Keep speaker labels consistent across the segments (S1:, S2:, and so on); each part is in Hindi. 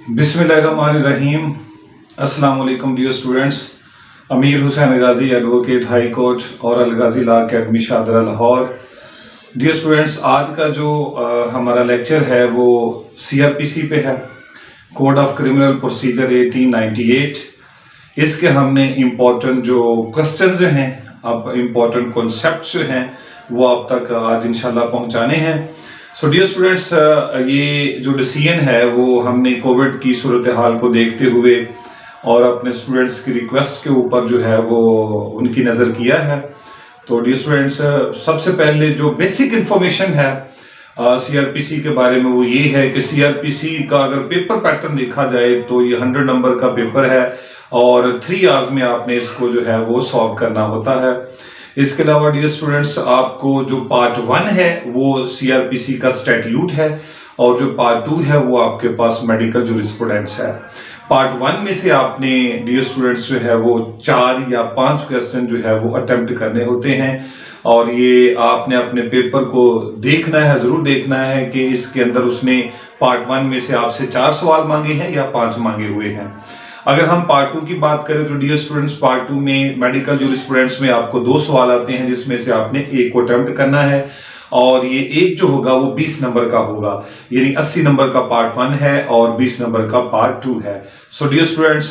S1: बिस्मिल्लाहिर्रहमानिर्रहीम। अस्सलाम वालेकुम dear students. Amir Hussain Ghazi advocate high court और Al Ghazi law academy Shahdara Lahore. Dear students, आज का जो हमारा लेक्चर है वो सीआरपीसी पे है, कोड ऑफ क्रिमिनल प्रोसीजर 1898। इसके हमने इम्पोर्टेंट जो क्वेश्चंस हैं, अब इम्पोर्टेंट कॉन्सेप्ट्स हैं वो आप तक आज इंशाल्लाह पहुंचाने हैं। सो डियर स्टूडेंट्स, ये जो डिसीजन है वो हमने कोविड की सूरत हाल को देखते हुए और अपने स्टूडेंट्स की रिक्वेस्ट के ऊपर जो है वो उनकी नज़र किया है। तो डियर स्टूडेंट्स, सबसे पहले जो बेसिक इंफॉर्मेशन है सीआरपीसी के बारे में वो ये है कि सीआरपीसी का अगर पेपर पैटर्न देखा जाए तो ये 100 नंबर का पेपर है और 3 आवर्स में आपने इसको जो है वो सॉल्व करना होता है। इसके अलावा डियर स्टूडेंट्स, आपको जो पार्ट 1 है वो सीआरपीसी का स्टैट्यूट है और जो पार्ट 2 है वो आपके पास मेडिकल जूरिस्प्रूडेंस है। पार्ट 1 में से आपने डियर स्टूडेंट्स जो है वो 4 या 5 क्वेश्चन जो है वो अटेम्प्ट करने होते हैं और ये आपने अपने पेपर को देखना है, जरूर देखना है कि इसके अंदर उसने पार्ट 1 में से आपसे 4 सवाल मांगे हैं या 5 मांगे हुए हैं। अगर हम पार्ट 2 की बात करें तो डियर स्टूडेंट्स, पार्ट 2 में मेडिकल जूरिस्प्रूडेंस में आपको 2 सवाल आते हैं जिसमें से आपने एक को अटेम्प्ट करना है और ये एक जो होगा वो 20 नंबर का होगा, यानी 80 नंबर का पार्ट 1 है और 20 नंबर का पार्ट 2 है। सो डियर स्टूडेंट्स,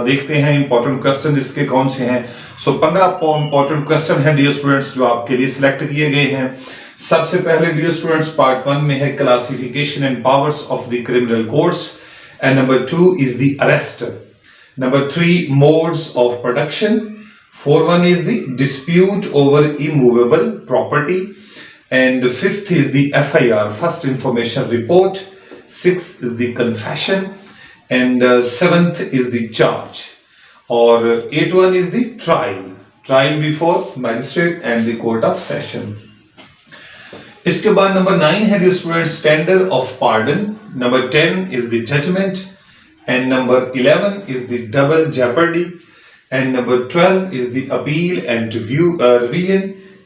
S1: देखते हैं इंपॉर्टेंट क्वेश्चन इसके कौन से हैं। सो 15 इंपॉर्टेंट क्वेश्चन हैं डियर स्टूडेंट्स जो आपके लिए सिलेक्ट किए गए हैं। सबसे पहले डियर स्टूडेंट्स पार्ट 1 में है classification and powers of the criminal courts and number 2 is the arrest. Number 3, modes of production. 4 is the dispute over immovable property. And 5th is the FIR, first information report. 6th is the confession. And 7th is the charge. Or 8 is the trial. Trial before magistrate and the court of session. इसके बाद number 9 है the student tender of pardon. Number 10 is the judgment. And number 11 is the double jeopardy, and number 12 is the appeal and revision,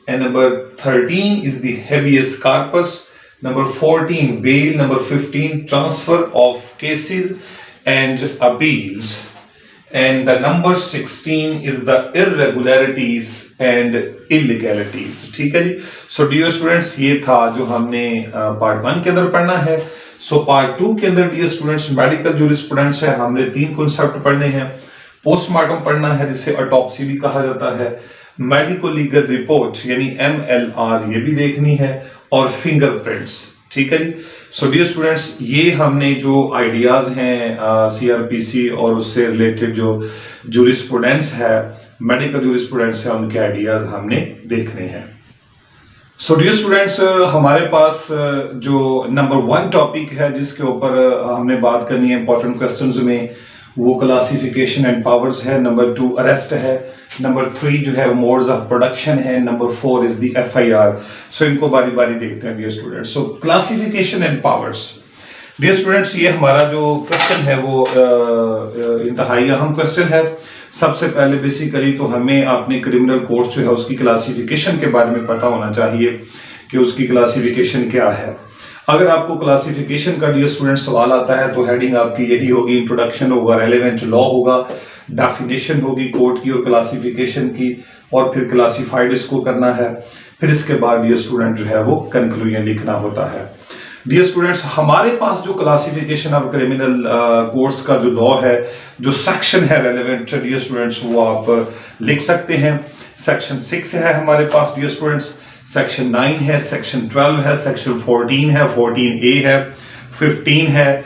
S1: and number 13 is the habeas corpus, number 14 bail, number 15 transfer of cases and appeals, and the number 16 is the irregularities and illegalities। ठीक है जी। सो डियर स्टूडेंट्स, ये था जो हमने पार्ट 1 के अंदर पढ़ना है। सो पार्ट 2 के अंदर डियर स्टूडेंट्स मेडिकल जूरिस्प्रूडेंस है, हमने 3 कॉन्सेप्ट पढ़ने हैं। पोस्टमार्टम पढ़ना है जिसे ऑटोप्सी भी कहा जाता है, मेडिको लीगल रिपोर्ट यानी MLR ये भी देखनी है और फिंगरप्रिंट्स। ठीक है जी। सो डियर स्टूडेंट्स, ये हमने जो आइडियाज हैं सीआरपीसी और उससे रिलेटेड जो जूरिस्प्रूडेंस है, मेडिकल जूरिस्प्रूडेंस है, उनके आइडियाज हमने देखने हैं। सो डियर स्टूडेंट्स, हमारे पास जो नंबर 1 टॉपिक है जिसके ऊपर हमने बात करनी है इंपॉर्टेंट क्वेश्चंस में, वो क्लासिफिकेशन एंड पावर्स है। नंबर 2 अरेस्ट है। नंबर 3 जो है मोड्स ऑफ प्रोडक्शन है। Number 4 is the FIR। So इनको बारी बारी देखते हैं dear students. So classification and powers dear students, ये हमारा जो क्वेश्चन है वो इंतहाई अहम क्वेश्चन है। सबसे पहले बेसिकली तो हमें अपने क्रिमिनल कोर्ट जो है उसकी क्लासिफिकेशन के बारे में पता होना चाहिए कि उसकी क्लासिफिकेशन क्या है। अगर आपको क्लासिफिकेशन का डियर स्टूडेंट सवाल आता है तो हेडिंग आपकी यही होगी, इंट्रोडक्शन होगा, रेलेवेंट लॉ होगा, डेफिनेशन होगी कोर्ट की और क्लासिफिकेशन की, और फिर क्लासिफाइड इसको करना है। फिर इसके बाद डियर स्टूडेंट जो है वो कंक्लूजन लिखना होता है। डियर स्टूडेंट्स, हमारे पास जो क्लासिफिकेशन ऑफ क्रिमिनल कोर्ट्स का जो लॉ है, जो सेक्शन है रेलेवेंट डियर स्टूडेंट्स, वो आप लिख सकते हैं। सेक्शन 6 है हमारे पास डियर स्टूडेंट्स, सेक्शन 9 है, सेक्शन 12 है, सेक्शन 14 है, 14A है, 15 है,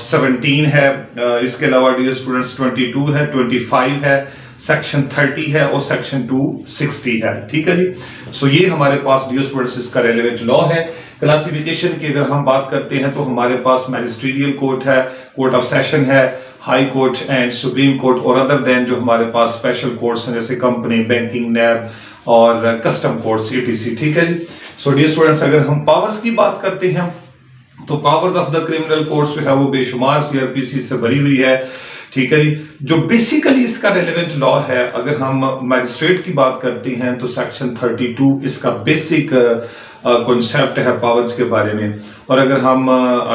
S1: 17 है, इसके अलावा डियर स्टूडेंट्स 22 है, 25 है, सेक्शन 30 है और सेक्शन 260 है। ठीक है जी। सो ये हमारे पास डियर स्टूडेंट्स इसका रेलेवेंट लॉ है। क्लासिफिकेशन की अगर हम बात करते हैं तो हमारे पास मैजिस्ट्रियल कोर्ट है, कोर्ट ऑफ सेशन है, high court and supreme court, और अदर देन जो हमारे पास स्पेशल कोर्ट्स हैं जैसे कंपनी, बैंकिंग, नैब और कस्टम कोर्ट्स ETC। ठीक है जी। सो डियर स्टूडेंट्स, अगर हम पावर्स की बात करते हैं तो powers of the criminal courts जो है वो बेशुमार सीआरपीसी से भरी हुई है। ठीक है जी। जो बेसिकली इसका रेलेवेंट लॉ है, अगर हम मैजिस्ट्रेट की बात करते हैं तो सेक्शन 32 इसका बेसिक कॉन्सेप्ट है पावर्स के बारे में। और अगर हम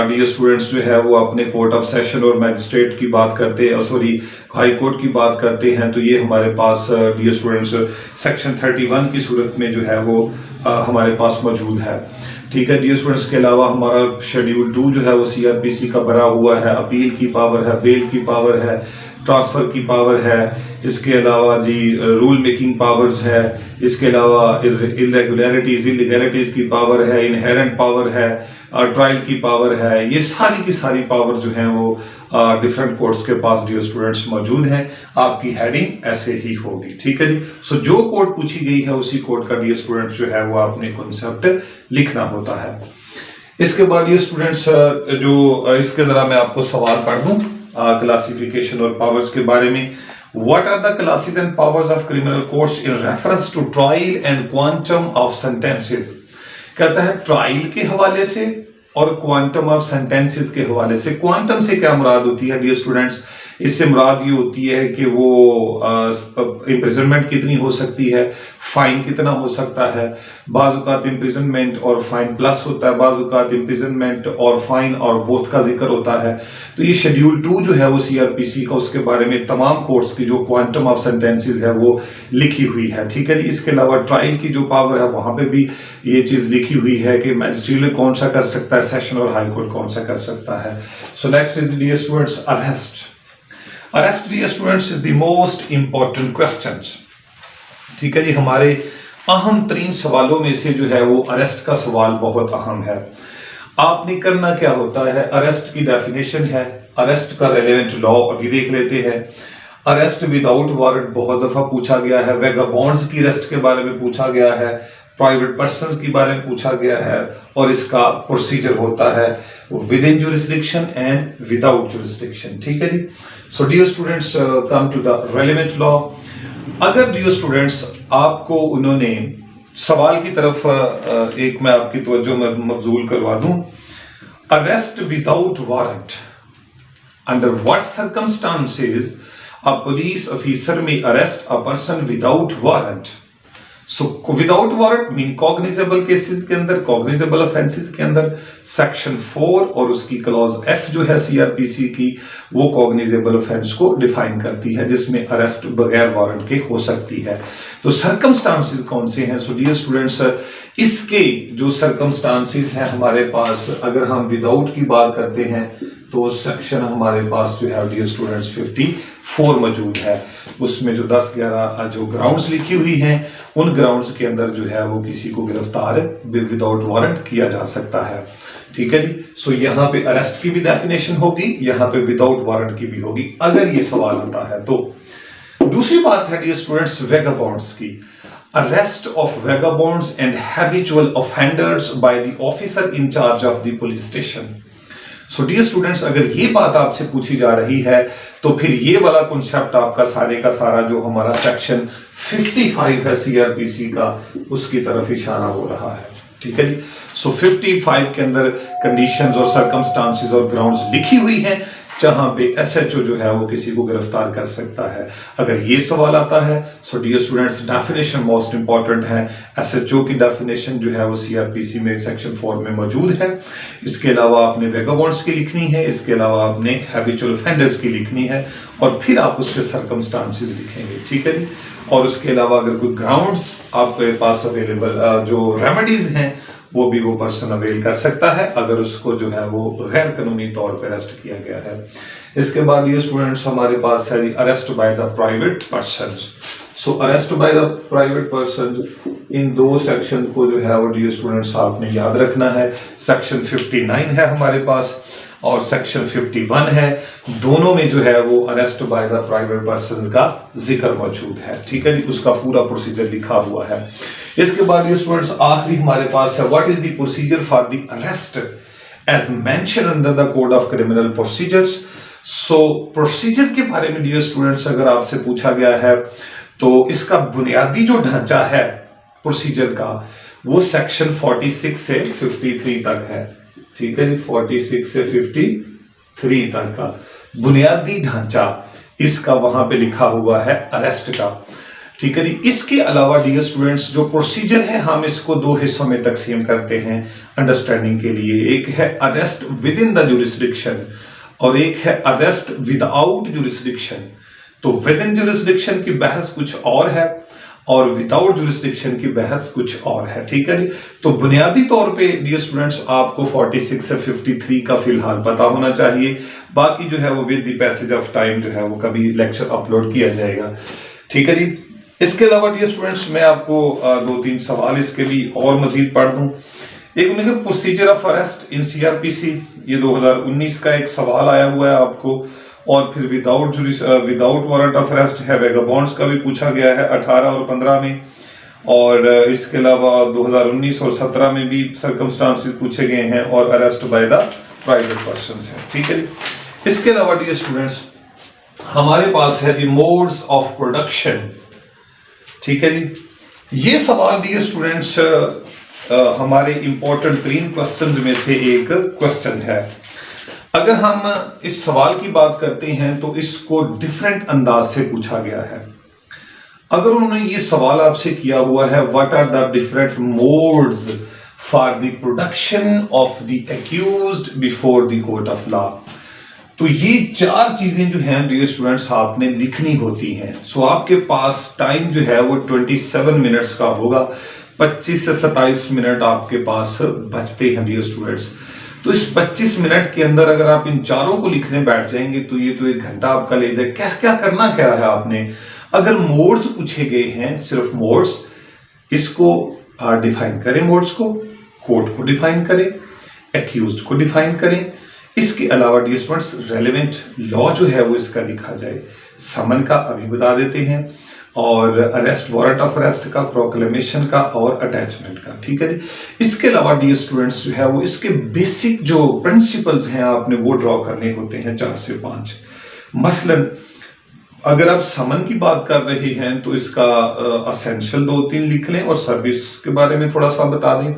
S1: डियर स्टूडेंट्स जो है वो अपने कोर्ट ऑफ सेशन और मैजिस्ट्रेट की बात करते हैं, सॉरी हाई कोर्ट की बात करते हैं, तो ये हमारे पास डियर स्टूडेंट्स सेक्शन 31 की सूरत में जो है वो हमारे पास मौजूद है। ठीक है डियर स्टूडेंट्स, के अलावा हमारा शेड्यूल 2 जो है वो सीआरपीसी का भरा हुआ है। अपील की पावर है, बेल की पावर है, ट्रांसफर की पावर है, इसके अलावा जी रूल मेकिंग पावर्स है, इसके अलावा इरेगुलरिटीज इलीगैलिटीज की पावर है, इनहेरेंट पावर है, ट्रायल की पावर है। ये सारी की सारी पावर जो है वो डिफरेंट कोर्ट्स के पास डियर स्टूडेंट्स मौजूद हैं। आपकी हेडिंग ऐसे ही होगी। ठीक है जी। सो जो कोर्ट पूछी गई है उसी कोर्ट का डियर स्टूडेंट्स जो है वो आपने कॉन्सेप्ट लिखना होता है। इसके बाद डियर स्टूडेंट्स जो इसके जरा मैं आपको सवाल पढ़ दूं क्लासिफिकेशन और पावर्स के बारे में। What are the classes and powers of criminal courts in reference to trial and quantum of sentences? कहता है ट्रायल के हवाले से और क्वांटम ऑफ सेंटेंसेस के हवाले से। क्वांटम से क्या मुराद होती है डियर स्टूडेंट्स? इससे मुराद ये होती है कि वो इम्प्रिजनमेंट कितनी हो सकती है, फाइन कितना हो सकता है। बाज़ इम्प्रिजनमेंट और फाइन प्लस होता है, बाज़ इम्प्रिजनमेंट और फाइन और बोथ का जिक्र होता है। तो ये शेड्यूल 2 जो है वो सीआरपीसी का, उसके बारे में तमाम कोर्ट्स की जो क्वांटम ऑफ सेंटेंसेस है वो लिखी हुई है। ठीक है जी। इसके अलावा ट्रायल की जो पावर है वहां पे भी ये चीज लिखी हुई है कि मैजिस्ट्रेट कौन सा कर सकता है, सेशन और हाई कोर्ट कौन सा कर सकता है। So next is dear students arrest. Arrest dear students is the most important questions. ठीक है जी। हमारे अहम तरीन सवालों में से जो है वो अरेस्ट का सवाल बहुत अहम है। आपने करना क्या होता है, अरेस्ट की डेफिनेशन है, अरेस्ट का रेलेवेंट लॉ अभी देख लेते हैं। अरेस्ट विदाउट वारंट बहुत दफा पूछा गया है, वेगाबॉन्ड्स की अरेस्ट के बारे में पूछा गया है, प्राइवेट पर्संस के बारे में पूछा गया है, और इसका प्रोसीजर होता है within jurisdiction and without jurisdiction. ठीक है जी। So dear students come to the relevant law. अगर डियर स्टूडेंट्स आपको उन्होंने सवाल की तरफ एक मैं आपकी तवज्जो मबजूल करवा दूं, arrest without warrant, under what circumstances a police officer may arrest a person without warrant. So without warrant mean cognizable cases के अंदर, कॉग्निजेबल ऑफेंसेस के अंदर सेक्शन 4 और उसकी क्लॉज F जो है सीआरपीसी की, वो कॉग्निजेबल ऑफेंस को डिफाइन करती है जिसमें अरेस्ट बगैर वारंट के हो सकती है। तो सर्कमस्टांसेस कौन से हैं? सो डियर स्टूडेंट्स, इसके जो सर्कमस्टांसेस हैं हमारे पास, अगर हम विदाउट की बात करते हैं तो सेक्शन हमारे पास जो है डियर स्टूडेंट्स 54 मौजूद है। उसमें जो 10-11 जो ग्राउंड्स लिखी हुई हैं, उन ग्राउंड्स के अंदर जो है वो किसी को गिरफ्तार विदाउट वारंट किया जा सकता है। ठीक है जी। सो यहाँ पे अरेस्ट की भी डेफिनेशन होगी, यहाँ पे विदाउट वारंट की भी होगी अगर ये सवाल आता है तो। दूसरी बात है डियर स्टूडेंट्स वेगाबॉन्ड्स की। Arrest of vagabonds and habitual offenders by the officer in charge of the police station. So dear students, अगर ये बात आपसे पूछी जा रही है तो फिर ये वाला कॉन्सेप्ट आपका सारे का सारा जो हमारा सेक्शन 55 है सीआरपीसी का, उसकी तरफ इशारा हो रहा है। ठीक है जी। सो 55 के अंदर कंडीशंस और सर्कमस्टांसेस और ग्राउंड्स लिखी हुई हैं जहां पे एसएचओ जो है वो किसी को गिरफ्तार कर सकता है। अगर ये सवाल आता है so dear students definition most important है। एसएचओ की डेफिनेशन जो है वो सीआरपीसी में सेक्शन 4 में मौजूद है। इसके अलावा आपने वेगाबॉन्ड्स की लिखनी है, इसके अलावा आपने हैबिचुअल ऑफेंडर्स की लिखनी है, और फिर आप उसके सर्कमस्टांसेस लिखेंगे। ठीक है जी। और उसके अलावा अगर कोई ग्राउंड्स आपके पास अवेलेबल जो रेमेडीज हैं वो भी वो पर्सन अवेल कर सकता है अगर उसको जो है वो गैर कानूनी तौर पर अरेस्ट किया गया है। इसके बाद ये स्टूडेंट्स हमारे पास है arrest by the private person. So arrest by the private person, इन दो सेक्शन को जो है वो डियर स्टूडेंट्स आपने याद रखना है। सेक्शन 59 है हमारे पास और सेक्शन 51 है, दोनों में जो है वो arrest by the private person का जिक्र मौजूद है। ठीक है जी। उसका पूरा प्रोसीजर लिखा हुआ है। इसके बाद ये स्टूडेंट्स आखिरी हमारे पास है what is the procedure for the arrest as mention under the code of criminal procedures. So procedure के बारे में डियर स्टूडेंट्स अगर आपसे पूछा गया है तो इसका बुनियादी जो ढांचा है प्रोसीजर का वो सेक्शन 46 से 53 तक है। ठीक है जी। 46 से 3 तक का बुनियादी ढांचा इसका वहां पे लिखा हुआ है अरेस्ट का। ठीक है जी। इसके अलावा डियर स्टूडेंट्स जो प्रोसीजर है हम इसको 2 हिस्सों में तकसीम करते हैं अंडरस्टैंडिंग के लिए। एक है arrest with in the jurisdiction और एक है अरेस्ट विदाउट जुरिस्डिक्शन। तो विद इन जुरिस्डिक्शन की बहस कुछ और है और विदाउट जुरिस्डिक्शन की बहस कुछ और है। ठीक है जी। तो बुनियादी तौर पे डियर स्टूडेंट्स आपको 46 से 53 का फिलहाल पता होना चाहिए। बाकी जो है वो with the passage of time जो है वो कभी लेक्चर अपलोड किया जाएगा। ठीक है जी। इसके अलावा डियर स्टूडेंट्स मैं आपको 2-3 सवाल इसके भी और मजीद पढ़ दूं। एक उन्हें procedure of arrest in CrPC, ये 2019 का एक सवाल आया हुआ है आपको। और फिर विदाउट वारंट ऑफ अरेस्ट है, वेगाबॉन्ड्स का भी पूछा गया है 18 और 15 में। और इसके अलावा 2019 और 17 में भी सर्कमस्टांसेस पूछे गए हैं और arrest by the private person है। ठीक है जी। इसके अलावा डियर स्टूडेंट्स हमारे पास है जी मोड्स ऑफ प्रोडक्शन। ठीक है जी। ये सवाल डियर स्टूडेंट्स हमारे इंपॉर्टेंट 3 क्वेश्चंस में से एक क्वेश्चन है। अगर हम इस सवाल की बात करते हैं तो इसको डिफरेंट अंदाज से पूछा गया है। अगर उन्होंने ये सवाल आपसे किया हुआ है what are the different modes for the production of the accused before the court of law, तो ये 4 चीजें जो हैं डियर स्टूडेंट्स आपने लिखनी होती हैं। सो आपके पास टाइम जो है वो 27 मिनट्स का होगा। 25 से 27 मिनट आपके पास बचते हैं डियर स्टूडेंट्स। तो इस 25 मिनट के अंदर अगर आप इन चारों को लिखने बैठ जाएंगे तो ये तो 1 घंटा आपका ले जाए। क्या करना क्या है आपने, अगर मोड्स पूछे गए हैं सिर्फ मोड्स, इसको डिफाइन करें, मोड्स को, कोर्ट को डिफाइन करें, एक्यूज्ड को डिफाइन करें। इसके अलावा डियर स्टूडेंट्स रेलेवेंट लॉ जो है वो इसका लिखा जाए। समन का अभी बता देते हैं और अरेस्ट, वारंट ऑफ अरेस्ट का, प्रोक्लेमेशन का और अटैचमेंट का। ठीक है जी। इसके अलावा डियर स्टूडेंट्स जो है वो इसके बेसिक जो प्रिंसिपल्स हैं आपने वो ड्रॉ करने होते हैं 4 से 5। मसलन अगर आप समन की बात कर रहे हैं तो इसका असेंशियल 2-3 लिख लें और सर्विस के बारे में थोड़ा सा बता दें।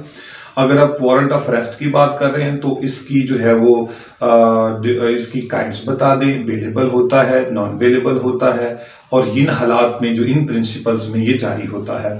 S1: अगर आप वारंट ऑफ अरेस्ट की बात कर रहे हैं तो इसकी जो है वो इसकी काइंड्स बता दें, बेलेबल होता है, नॉन बेलेबल होता है और इन हालात में जो इन प्रिंसिपल्स में ये जारी होता है।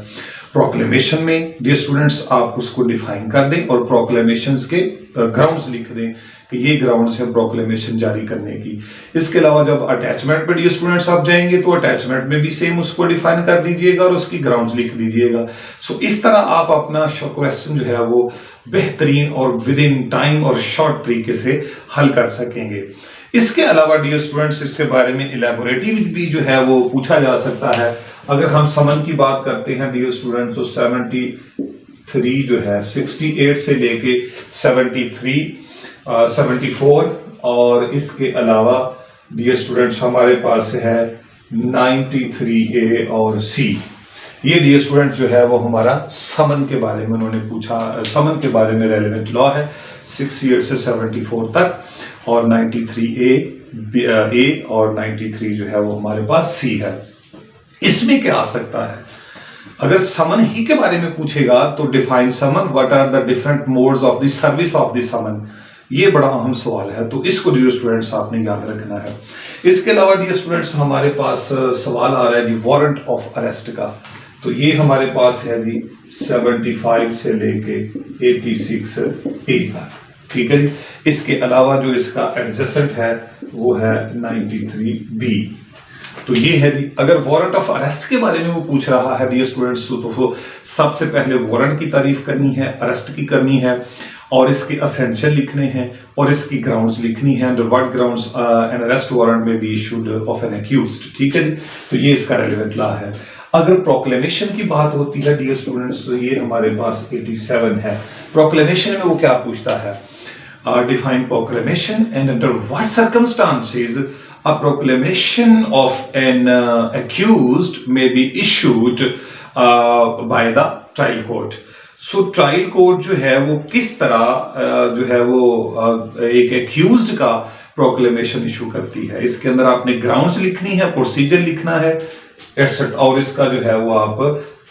S1: प्रोक्लेमेशन में डियर स्टूडेंट्स आप उसको डिफाइन कर दें और प्रोक्लेमेशन के ग्राउंड्स लिख दें कि ये ग्राउंड्स है प्रोक्लेमेशन जारी करने की। इसके अलावा जब अटैचमेंट पे डियर स्टूडेंट्स आप जाएंगे तो अटैचमेंट में भी सेम उसको डिफाइन कर दीजिएगा और उसकी ग्राउंड्स लिख दीजिएगा। सो इस तरह आप अपना क्वेश्चन जो है वो बेहतरीन और विद इन टाइम और शॉर्ट तरीके से हल कर सकेंगे। इसके अलावा डियर स्टूडेंट्स इसके बारे में इलेबोरेटिव भी जो है वो पूछा जा सकता है। अगर हम समन की बात करते हैं डियर स्टूडेंट्स तो 73 जो है 68 से लेके 74 और इसके अलावा डियर स्टूडेंट्स हमारे पास है 93A और C। ये डियर स्टूडेंट जो है वो हमारा समन के बारे में उन्होंने पूछा। समन के बारे में रेलेवेंट लॉ है 68 से 74 तक और 93A और 93 जो है वो हमारे पास C है। इसमें क्या आ सकता है, अगर समन ही के बारे में पूछेगा तो define summon, what are the different modes of the service of the summon, ये बड़ा अहम सवाल है तो इसको डियर स्टूडेंट्स आपने याद रखना है। इसके अलावा डियर स्टूडेंट्स हमारे पास सवाल आ रहा है जी वारंट ऑफ अरेस्ट का। तो ये हमारे पास है जी 75 से लेके 86A का। ठीक है जी। इसके अलावा जो इसका एडजेसेंट है वो है 93B। तो ये है जी, अगर वारंट ऑफ अरेस्ट के बारे में वो पूछ रहा है डियर स्टूडेंट्स तो सबसे पहले वारंट की तारीफ करनी है, अरेस्ट की करनी है और इसके असेंशियल लिखने हैं और इसकी ग्राउंड्स लिखनी है। Under what grounds an arrest warrant may be issued of an accused. ठीक है जी। तो ये इसका रेलेवेंट लॉ है। अगर प्रोक्लेमेशन की बात होती है डियर स्टूडेंट्स तो ये हमारे पास 87 है। प्रोक्लेमेशन में वो क्या पूछता है, define proclamation and under what circumstances a proclamation of an accused may be issued by the trial court। So trial court जो है वो किस तरह जो है वो एक एक्यूज्ड का प्रोक्लेमेशन इशू करती है। इसके अंदर आपने ग्राउंड्स लिखनी है, प्रोसीजर लिखना है एक्सेट्रा और इसका जो है वो आप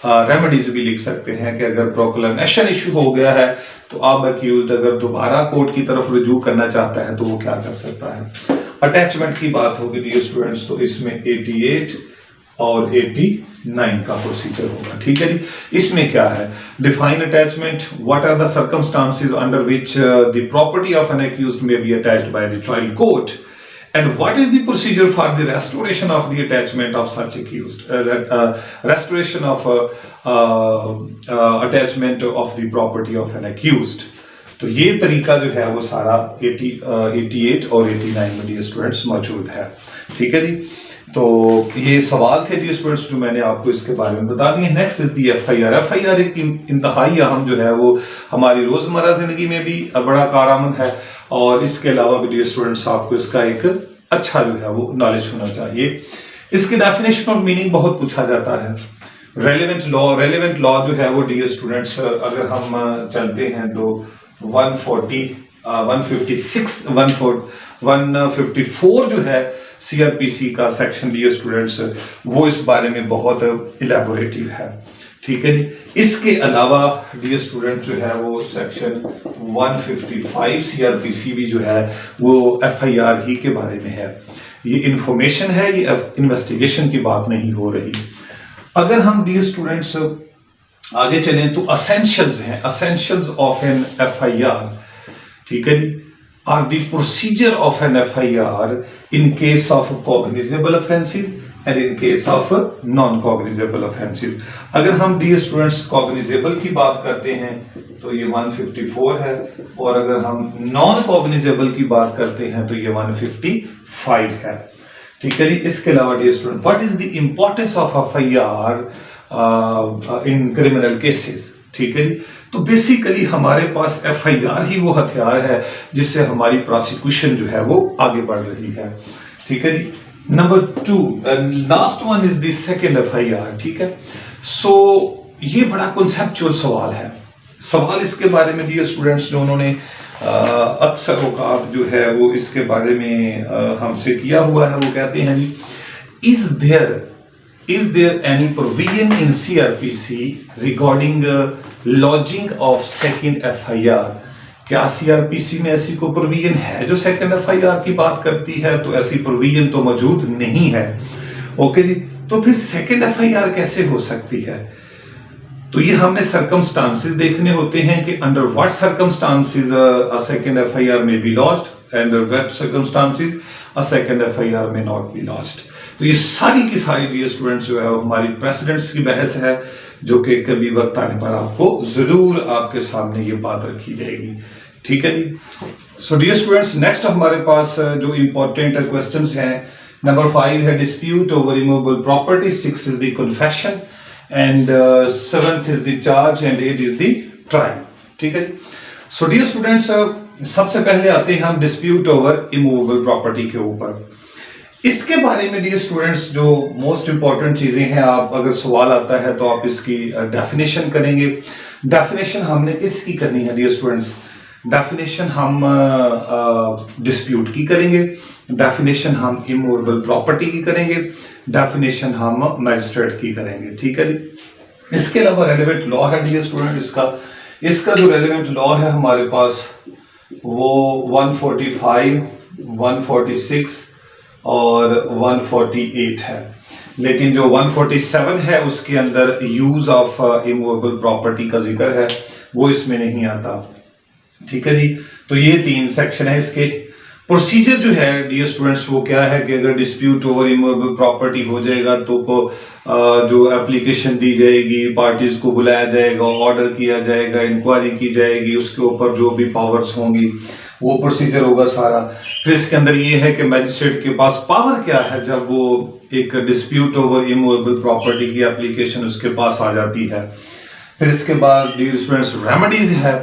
S1: रेमेडीज भी लिख सकते हैं कि अगर प्रोक्लेमेशन इशू हो गया है तो अब अक्यूज्ड अगर दोबारा कोर्ट की तरफ रुजू करना चाहता है तो वो क्या कर सकता है। अटैचमेंट की बात होगी डियर स्टूडेंट्स, तो इसमें 88 और 89 का प्रोसीजर होगा। ठीक है जी। इसमें क्या है, define attachment, what are the circumstances under which the property of an accused may be attached by the trial court, and what is the procedure for the restoration of the attachment of such accused, restoration of attachment of the property of an accused। तो ये तरीका जो है वो सारा 88 और 89 में डियर स्टूडेंट्स मौजूद है। ठीक है जी। तो ये सवाल थे डियर स्टूडेंट्स जो मैंने आपको इसके बारे में बता दिए। Next is the FIR. FIR एक इंतहाई अहम जो है वो हमारी रोजमर्रा जिंदगी में भी बड़ा कारआमद है और इसके अलावा भी डियर स्टूडेंट्स आपको इसका एक अच्छा जो है वो नॉलेज होना चाहिए। इसकी डेफिनेशन और मीनिंग बहुत पूछा जाता है। रेलेवेंट लॉ जो है वो डियर स्टूडेंट्स अगर हम चलते हैं तो 154 जो है सीआरपीसी का सेक्शन डियर स्टूडेंट्स वो इस बारे में बहुत इलेबोरेटिव है। ठीक है जी। इसके अलावा डियर स्टूडेंट जो है वो सेक्शन 155 सीआरपीसी भी जो है वो एफआईआर ही के बारे में है। ये इंफॉर्मेशन है, ये इन्वेस्टिगेशन की बात नहीं हो रही। अगर हम डियर स्टूडेंट्स आगे चलें तो असेंशियल्स हैं, असेंशियल्स ऑफ एन एफआईआर। ठीक है जी। Are the procedure of an FIR in case of cognizable offences and in case of non cognizable offences. अगर हम डियर स्टूडेंट्स कॉग्निजेबल की बात करते हैं तो ये 154 है और अगर हम नॉन कॉग्निजेबल की बात करते हैं तो ये 155 है। ठीक है जी। इसके अलावा dear student what is the importance of FIR in criminal cases. ठीक है जी। तो बेसिकली हमारे पास एफआईआर ही वो हथियार है जिससे हमारी प्रोसिक्यूशन जो है वो आगे बढ़ रही है। ठीक है जी। Number 2 last one is the second FIR. ठीक है। सो ये बड़ा कॉन्सेप्चुअल सवाल है। सवाल इसके बारे में डियर स्टूडेंट्स जो उन्होंने अक्सर औकात जो है वो इसके बारे में हमसे किया हुआ है, वो कहते हैं जी is there any provision in CRPC regarding lodging of second FIR? क्या CRPC में ऐसी कोई प्रोविजन है जो सेकंड FIR की बात करती है? तो ऐसी प्रोविजन तो मौजूद नहीं है। ओके जी। तो फिर सेकंड FIR कैसे हो सकती है? तो ये हमने सर्कमस्टांसेस देखने होते हैं कि under what circumstances a second FIR में B lodged and what circumstances a second FIR में नॉट बी लॉज्ड। तो ये सारी की सारी डियर स्टूडेंट्स जो है हमारी प्रेसिडेंट्स की बहस है जो कि कभी वक्त आने पर आपको जरूर आपके सामने ये बात रखी जाएगी। ठीक है जी। सो डियर स्टूडेंट्स नेक्स्ट हमारे पास जो इंपॉर्टेंट क्वेश्चंस हैं, नंबर 5 है dispute over removable property, 6 is the confession and 7th is the charge and 8 is the trial. ठीक है। सो डियर स्टूडेंट्स सबसे पहले आते हैं हम डिस्प्यूट ओवर इमूवेबल प्रॉपर्टी के ऊपर। इसके बारे में डियर स्टूडेंट्स जो मोस्ट इंपॉर्टेंट चीजें हैं, आप अगर सवाल आता है तो आप इसकी डेफिनेशन करेंगे। डेफिनेशन हमने किसकी करनी है डियर स्टूडेंट्स? डेफिनेशन हम डिस्प्यूट की करेंगे, डेफिनेशन हम इमूवेबल प्रॉपर्टी की करेंगे, डेफिनेशन हम मैजिस्ट्रेट की करेंगे। ठीक है जी। इसके अलावा रेलेवेंट लॉ है डियर स्टूडेंट, इसका जो रेलेवेंट लॉ है हमारे पास वो 145, 146 और 148 है, लेकिन जो 147 है उसके अंदर यूज ऑफ इमूवेबल प्रॉपर्टी का जिक्र है, वो इसमें नहीं आता। ठीक है जी। तो ये 3 सेक्शन है। इसके प्रोसीजर जो है डियर स्टूडेंट्स वो क्या है कि अगर डिस्प्यूट ओवर इमूवेबल प्रॉपर्टी हो जाएगा तो जो एप्लीकेशन दी जाएगी, पार्टीज को बुलाया जाएगा, ऑर्डर किया जाएगा, इंक्वायरी की जाएगी, उसके ऊपर जो भी पावर्स होंगी वो प्रोसीजर होगा सारा। फिर इसके अंदर ये है कि मैजिस्ट्रेट के पास पावर क्या है जब वो एक डिस्प्यूट ओवर इमूवेबल प्रॉपर्टी की एप्लीकेशन उसके पास आ जाती है। फिर इसके बाद डियर स्टूडेंट्स रेमेडीज है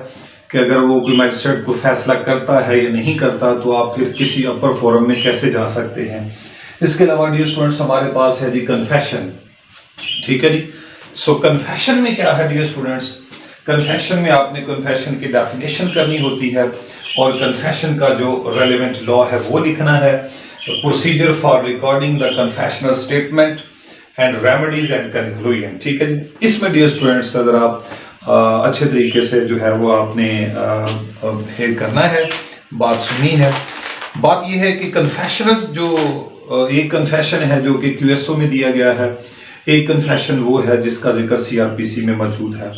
S1: कि अगर वो कोई मैजिस्ट्रेट को फैसला करता है या नहीं करता तो आप फिर किसी अपर फोरम में कैसे जा सकते हैं। इसके अलावा डियर स्टूडेंट्स हमारे पास है जी कन्फेशन। ठीक है जी। सो कन्फेशन में क्या है डियर स्टूडेंट्स? कन्फेशन में आपने कन्फेशन की डेफिनेशन करनी होती है और कन्फेशन का जो रेलेवेंट लॉ है वो लिखना है। Procedure for recording the confessional statement and remedies and conclusion. ठीक है, इसमें डियर स्टूडेंट्स अगर आप अच्छे तरीके से जो है वो आपने हेड करना है, बात सुनी है। बात यह है कि कन्फेशनल जो एक कन्फेशन है जो कि क्यूएसओ में दिया गया है, एक कन्फेशन वो है जिसका जिक्र सीआरपीसी में मौजूद है।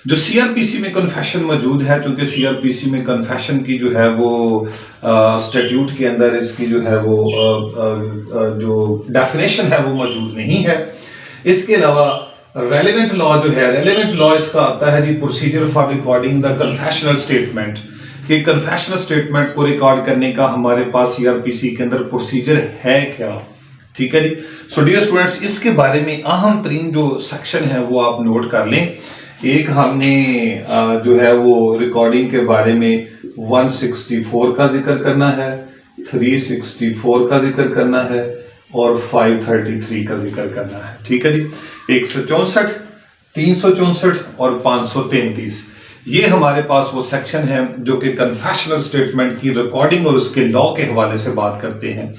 S1: जो सीआरपीसी में कन्फेशन मौजूद है, क्योंकि सीआरपीसी में कन्फेशन की जो है वो स्टैट्यूट के अंदर इसकी जो है वो जो डेफिनेशन है वो मौजूद नहीं है। इसके अलावा रेलेवेंट लॉ जो है, रेलेवेंट लॉ इसका आता है जी procedure for recording the confessional statement, कि कन्फेशनल स्टेटमेंट को रिकॉर्ड करने का हमारे पास सीआरपीसी के अंदर प्रोसीजर है क्या। ठीक है जी। सो डियर स्टूडेंट्स, इसके बारे में अहम तरीन जो सेक्शन है वो आप नोट कर लें। एक हमने जो है वो रिकॉर्डिंग के बारे में 164 का जिक्र करना है, 364 का जिक्र करना है और 533 का जिक्र करना है। ठीक है जी। 164, 364 और 533 ये हमारे पास वो सेक्शन है जो कि कन्फेशनल स्टेटमेंट की रिकॉर्डिंग और उसके लॉ के हवाले से बात करते हैं।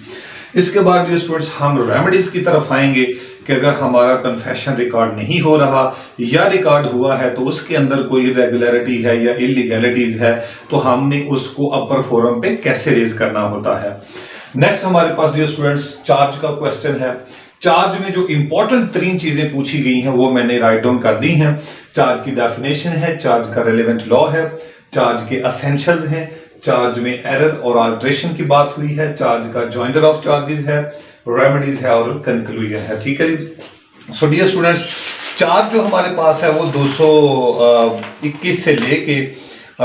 S1: इसके बाद स्टूडेंट्स हम रेमेडीज की तरफ आएंगे कि अगर हमारा कन्फेशन रिकॉर्ड नहीं हो रहा या रिकॉर्ड हुआ है तो उसके अंदर कोई इरेगुलरिटी है या इलीगैलिटीज है तो हमने उसको अपर फोरम पे कैसे रेज करना होता है। नेक्स्ट हमारे पास डियर स्टूडेंट्स चार्ज का क्वेश्चन है। चार्ज में जो इंपॉर्टेंट 3 चीजें पूछी गई हैं वो मैंने राइट डाउन कर दी हैं। चार्ज की डेफिनेशन है, चार्ज का रेलेवेंट लॉ है, चार्ज के एसेंशियल्स हैं, चार्ज में एरर और अल्टरेशन की बात हुई है, चार्ज का जॉइंटर ऑफ चार्जेस है, रेमेडीज है और कंक्लूजन है। ठीक है जी। सो डियर स्टूडेंट्स, चार्ज जो हमारे पास है वो 221 से लेके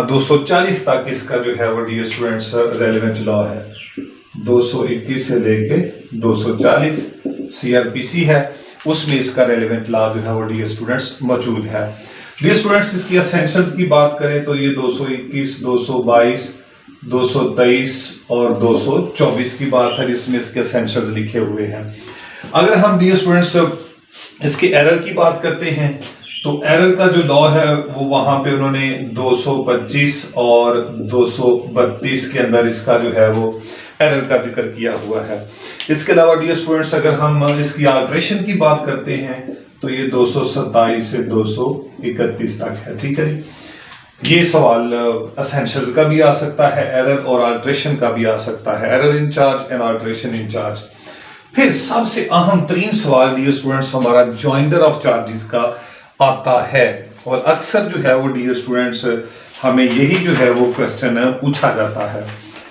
S1: 240 तक इसका जो है वो डियर स्टूडेंट्स रेलेवेंट लॉ है। 221 से लेके 240 सीआरपीसी है, उसमें इसका रेलेवेंट लॉ जो है वो डियर स्टूडेंट्स मौजूद है। डियर स्टूडेंट्स, इसकी एसेंशियल्स की बात करें तो ये 221, 222, 223 और 224 की बात है जिसमें इसके एसेंशियल्स लिखे हुए हैं। अगर हम डियर स्टूडेंट्स इसके एरर की बात करते हैं तो एरर का जो लॉ है वो वहां पे उन्होंने 225 और 232 के अंदर इसका जो है वो एरर का जिक्र किया हुआ है। इसके अलावा डियर स्टूडेंट्स अगर हम इसकी अल्टरेशन की बात करते हैं तो ये 227 से 231 तक है। ठीक है जी। ये सवाल एसेंशियल्स का भी आ सकता है, एरर और अल्टरेशन का भी आ सकता है, error in charge and alteration in charge. फिर सबसे अहम तरीन सवाल डियर स्टूडेंट्स हमारा जॉइंटर ऑफ चार्जेस का आता है और अक्सर जो है वो डियर स्टूडेंट्स हमें यही जो है वो क्वेश्चन पूछा जाता है।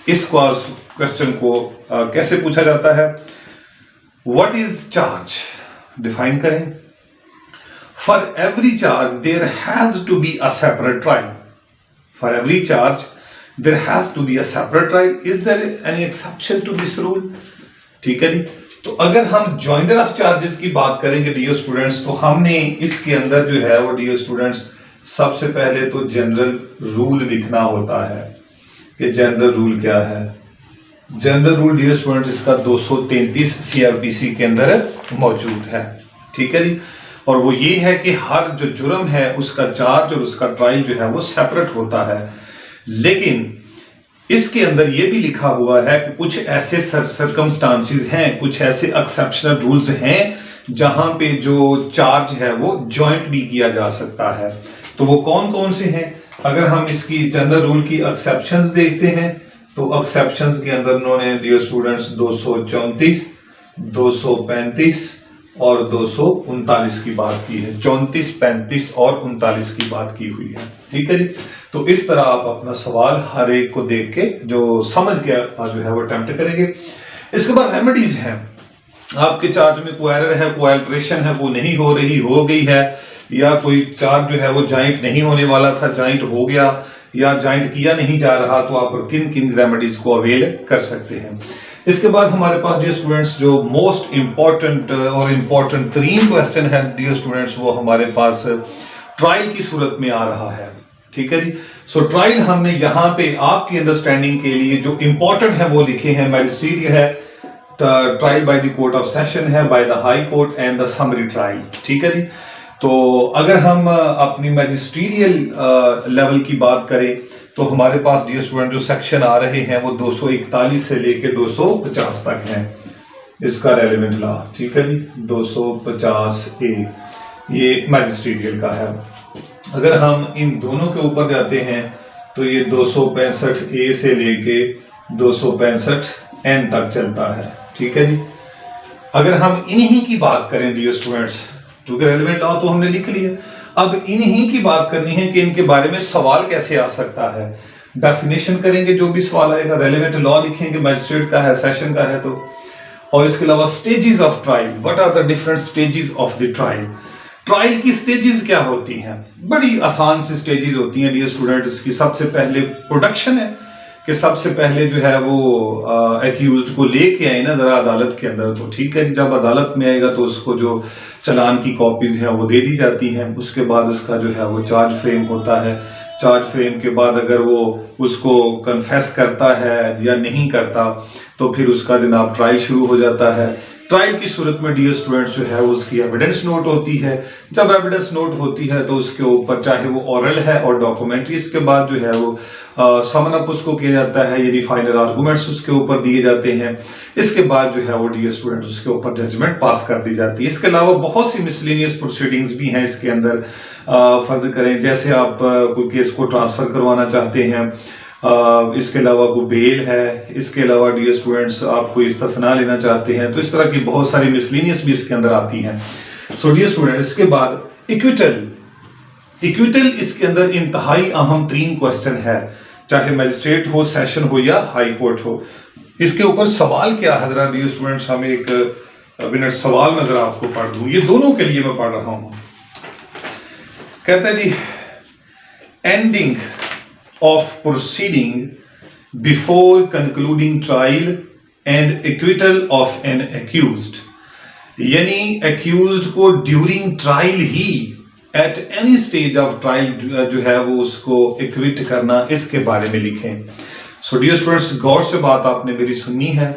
S1: इस क्वेश्चन को कैसे पूछा जाता है? व्हाट इज चार्ज, डिफाइन करें। For every charge there has to be a separate trial. For every charge there has to be a separate trial. Is there any exception to this rule? ठीक है जी। तो अगर हम जॉइंटर ऑफ चार्जेस की बात करेंगे डियर स्टूडेंट्स तो हमने इसके अंदर जो है वो डियर स्टूडेंट्स सबसे पहले तो जनरल रूल लिखना होता है कि जनरल रूल क्या है। जनरल रूल डियर स्टूडेंट्स इसका 233 सीआरपीसी के अंदर मौजूद है। ठीक है जी। और वो ये है कि हर जो जुर्म है उसका चार्ज और उसका ट्रायल जो है वो सेपरेट होता है, लेकिन इसके अंदर ये भी लिखा हुआ है कि कुछ ऐसे सर्कमस्टांसेस हैं, कुछ ऐसे एक्सेप्शनल रूल्स हैं जहां पे जो चार्ज है वो जॉइंट भी किया जा सकता है। तो वो कौन कौन से हैं? अगर हम इसकी जनरल रूल की एक्सेप्शंस देखते हैं तो एक्सेप्शंस के अंदर उन्होंने डियर स्टूडेंट्स 234, 235 और 239 की बात की है, 34, 35 और 39 की बात की हुई है। ठीक है जी। तो इस तरह आप अपना सवाल हर एक को देख के जो समझ के जो है वो अटेम्प्ट करेंगे। इसके बाद रेमेडीज हैं। आपके चार्ज में कोई एरर है, कोई अल्टरेशन है, वो नहीं हो रही, हो गई है, या कोई चार्ज जो है वो जॉइंट नहीं होने वाला था, जॉइंट हो गया, या जॉइंट किया नहीं जा रहा, तो आप किन किन रेमेडीज को अवेल कर सकते हैं। इसके बाद हमारे पास डियर स्टूडेंट्स जो मोस्ट इंपॉर्टेंट और इंपॉर्टेंट तरीन क्वेश्चन है डियर स्टूडेंट्स वो हमारे पास ट्रायल की सूरत में आ रहा है। ठीक है जी। सो ट्रायल हमने यहाँ पे आपकी अंडरस्टैंडिंग के लिए जो इंपॉर्टेंट है वो लिखे हैं। मैजिस्ट्रेट है, trial by the court of session है, by the high court and the summary trial. ठीक है जी। तो अगर हम अपनी मैजिस्ट्रियल लेवल की बात करें तो हमारे पास डियर स्टूडेंट जो सेक्शन आ रहे हैं वो 241 से लेके 250 तक हैं। इसका रेलिवेंट लॉ, ठीक है जी, 250A ये मैजिस्ट्रेटियल का है। अगर हम इन दोनों के ऊपर जाते हैं तो ये 265A से लेके 265N तक चलता है, ठीक है जी। अगर हम इन्हीं की बात करें डियर स्टूडेंट्स, क्योंकि रेलिवेंट लॉ तो हमने लिख लिया, अब इन्हीं की बात करनी है कि इनके बारे में सवाल कैसे आ सकता है। डेफिनेशन करेंगे, जो भी सवाल आएगा रेलिवेंट लॉ लिखेंगे, मैजिस्ट्रेट का है, सेशन का है तो, और इसके अलावा stages of trial, what are the different stages of the trial. Trial की स्टेजेस क्या होती हैं? बड़ी आसान सी स्टेजेस होती हैं डियर स्टूडेंट्स की। सबसे पहले प्रोडक्शन है कि सबसे पहले जो है वो एक्यूज्ड को लेके आए ना जरा अदालत के अंदर, तो ठीक है, जब अदालत में आएगा तो उसको जो चालान की कॉपीज हैं वो दे दी जाती हैं। उसके बाद उसका जो है वो चार्ज फ्रेम होता है। चार्ज फ्रेम के बाद अगर वो उसको कन्फेस करता है या नहीं करता तो फिर उसका जनाब ट्रायल शुरू हो जाता है। ट्रायल की सूरत में डियर स्टूडेंट्स जो है उसकी एविडेंस नोट होती है। जब एविडेंस नोट होती है तो उसके ऊपर चाहे वो ओरल है और डॉक्यूमेंट्री, इसके बाद जो है वो समन अप उसको किया जाता है, यानी फाइनल आर्गूमेंट्स उसके ऊपर दिए जाते हैं। इसके बाद जो है वो डियर स्टूडेंट उसके ऊपर जजमेंट पास कर दी जाती है। इसके अलावा बहुत सी मिसलेनियस प्रोसीडिंग्स भी हैं इसके अंदर। फर्ज करें जैसे आप कोई केस को ट्रांसफर करवाना चाहते हैं, इसके अलावा कोई बेल है, इसके अलावा डियर स्टूडेंट्स आप कोई इस्तिस्ना लेना चाहते हैं, तो इस तरह की बहुत सारी मिसलेनियस भी इसके अंदर आती हैं। सो डियर स्टूडेंट्स, इसके बाद इक्विटल इसके अंदर इंतहाई अहम तरीन क्वेश्चन है, चाहे मैजिस्ट्रेट हो, सेशन हो या हाई कोर्ट हो। इसके ऊपर सवाल क्या है जरा डियर स्टूडेंट्स, हम एक मिनट सवाल में जरा आपको पढ़ दूं, ये दोनों के लिए मैं पढ़ रहा हूं। कहता है जी, ending of proceeding before concluding trial and acquittal of an accused, यानी accused को during trial he at any stage of trial जो है वो उसको acquit करना, इसके बारे में लिखें। So dear students, गौर से बात आपने मेरी सुननी है।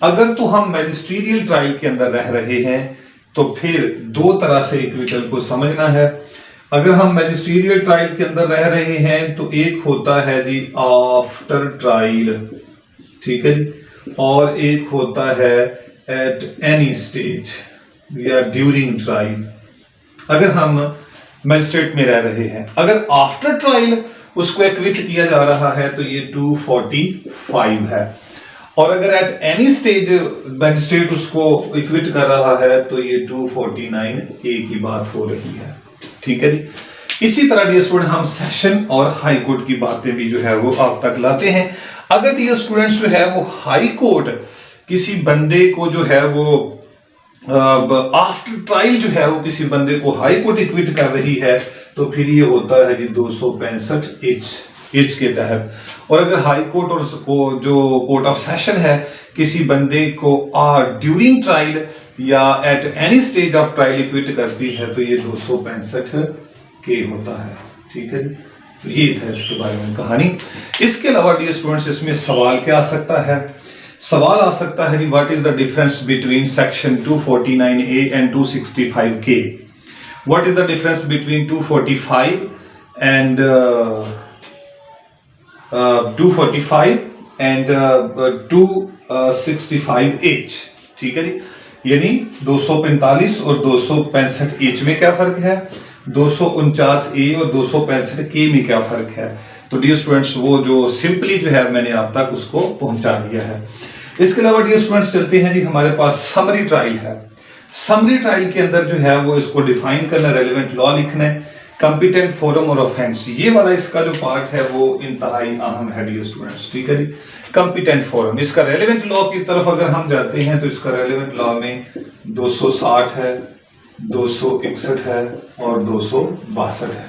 S1: अगर तो हम मैजिस्ट्रियल ट्रायल के अंदर रह रहे हैं तो फिर दो तरह से acquittal को समझना है। अगर हम मैजिस्ट्रियल ट्रायल के अंदर रह रहे हैं तो एक होता है जी आफ्टर ट्रायल, ठीक है जी, और एक होता है एट एनी स्टेज या ड्यूरिंग ट्रायल। अगर हम मैजिस्ट्रेट में रह रहे हैं, अगर आफ्टर ट्रायल उसको एक्विट किया जा रहा है तो ये 245 है, और अगर एट एनी स्टेज मैजिस्ट्रेट उसको एक्विट कर रहा है तो ये 249A की बात हो रही है, ठीक है जी। इसी तरह डियर स्टूडेंट हम सेशन और हाई कोर्ट की बातें भी जो है वो आप तक लाते हैं। अगर डियर स्टूडेंट्स जो है वो हाई कोर्ट किसी बंदे को जो है वो आफ्टर ट्रायल जो है वो किसी बंदे को हाई कोर्ट इक्विट कर रही है तो फिर ये होता है जी 265H के तहत। और अगर हाई कोर्ट और जो कोर्ट ऑफ सेशन है किसी बंदे को ड्यूरिंग ट्रायल या at any stage of trial acquit करती है तो ये 265K होता है, ठीक है। तो ये था इसके बारे में कहानी। इसके अलावा डियर स्टूडेंट्स इसमें सवाल क्या आ सकता है? सवाल आ सकता है what is the difference between section 249A and 265K। What is the difference between 245 and 265H, ठीक है जी। यानी 245 और 265H में क्या फर्क है, 249A और 265K में क्या फर्क है। तो डियर स्टूडेंट्स वो जो सिंपली जो है मैंने आप तक उसको पहुंचा दिया है। इसके अलावा डियर स्टूडेंट्स चलते हैं जी, हमारे पास समरी ट्रायल है। समरी ट्रायल के अंदर जो है वो इसको डिफाइन करना, रेलेवेंट लॉ लिखना है, कंपिटेंट फोरम और ऑफेंस, ये वाला इसका जो पार्ट है वो इंतहाई अहम है डियर स्टूडेंट्स, ठीक है जी। कंपिटेंट फोरम, इसका रेलेवेंट लॉ की तरफ अगर हम जाते हैं तो इसका रेलेवेंट लॉ में 260 है, 261 है और 262 है।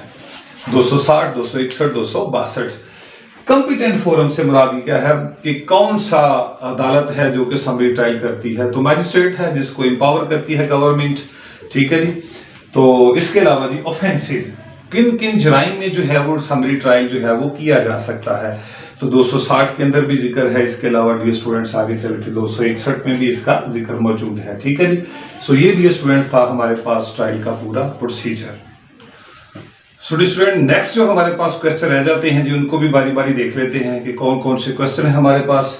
S1: 260, 261, 262। कंपिटेंट फोरम से मुराद क्या है कि कौन सा अदालत है जो कि समरी ट्रायल करती है, तो मैजिस्ट्रेट है जिसको एम्पावर करती है गवर्नमेंट, ठीक है जी। तो इसके अलावा जी ऑफेंसेस, किन किन जराइम में जो है वो समरी ट्रायल जो है वो किया जा सकता है, तो 260 के अंदर भी जिक्र है। इसके अलावा डियर स्टूडेंट्स आगे चल के 261 में भी इसका जिक्र मौजूद है, ठीक है जी। सो ये डियर स्टूडेंट था हमारे पास ट्रायल का पूरा procedure. So dear student next जो हमारे पास क्वेश्चन रह जाते हैं जी उनको भी बारी बारी देख लेते हैं कि कौन कौन से क्वेश्चन है हमारे पास।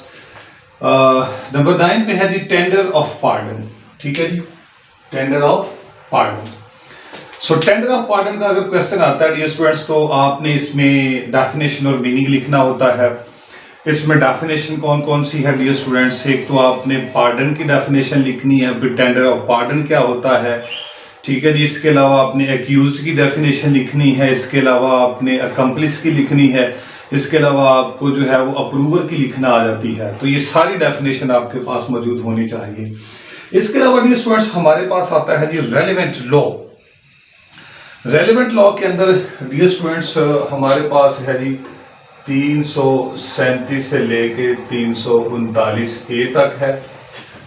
S1: नंबर 9 पे है जी टेंडर ऑफ पार्डन। ठीक है जी, tender of pardon. So tender of pardon का अगर क्वेश्चन आता है डियर स्टूडेंट्स, तो आपने इसमें डेफिनेशन और मीनिंग लिखना होता है। इसमें डेफिनेशन कौन कौन सी है डियर स्टूडेंट्स? एक तो आपने पार्डन की डेफिनेशन लिखनी है, फिर टेंडर ऑफ पार्डन क्या होता है, ठीक है जी। इसके अलावा आपने एक्यूज्ड की डेफिनेशन लिखनी है, इसके अलावा आपने अकम्प्लिस की लिखनी है, इसके अलावा आपको जो है वो अप्रूवर की लिखना आ जाती है। तो ये सारी डेफिनेशन आपके पास मौजूद होनी चाहिए। इसके अलावा डियर स्टूडेंट्स हमारे पास आता है जी रेलेवेंट लॉ। रेलेवेंट लॉ के अंदर डियर स्टूडेंट्स हमारे पास है जी 337 से लेके 339 ए तक है,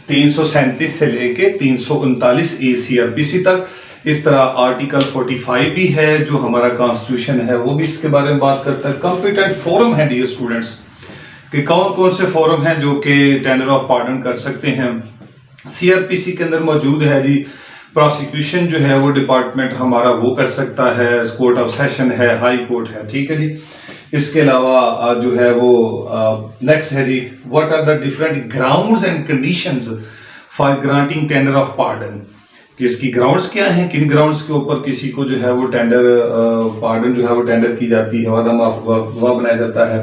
S1: 337 से लेके 339 ए सीआरपीसी तक। इस तरह आर्टिकल 45 भी है जो हमारा कॉन्स्टिट्यूशन है, वो भी इसके बारे में बात करता है। कॉम्पिटेंट फोरम है डियर स्टूडेंट्स कि कौन कौन से फोरम हैं जो कि टेंडर ऑफ पार्डन कर सकते हैं। सीआरपीसी के अंदर मौजूद है जी प्रोसिक्यूशन जो है वो डिपार्टमेंट हमारा वो कर सकता है, कोर्ट ऑफ सेशन है, हाई कोर्ट है, ठीक है जी। इसके अलावा जो है वो नेक्स्ट है जी what are the different grounds and conditions for granting tender of pardon, कि इसकी ग्राउंड्स क्या हैं, किन ग्राउंड्स के ऊपर किसी को जो है वो टेंडर पार्डन जो है वो टेंडर की जाती है, वादा बनाया जाता है।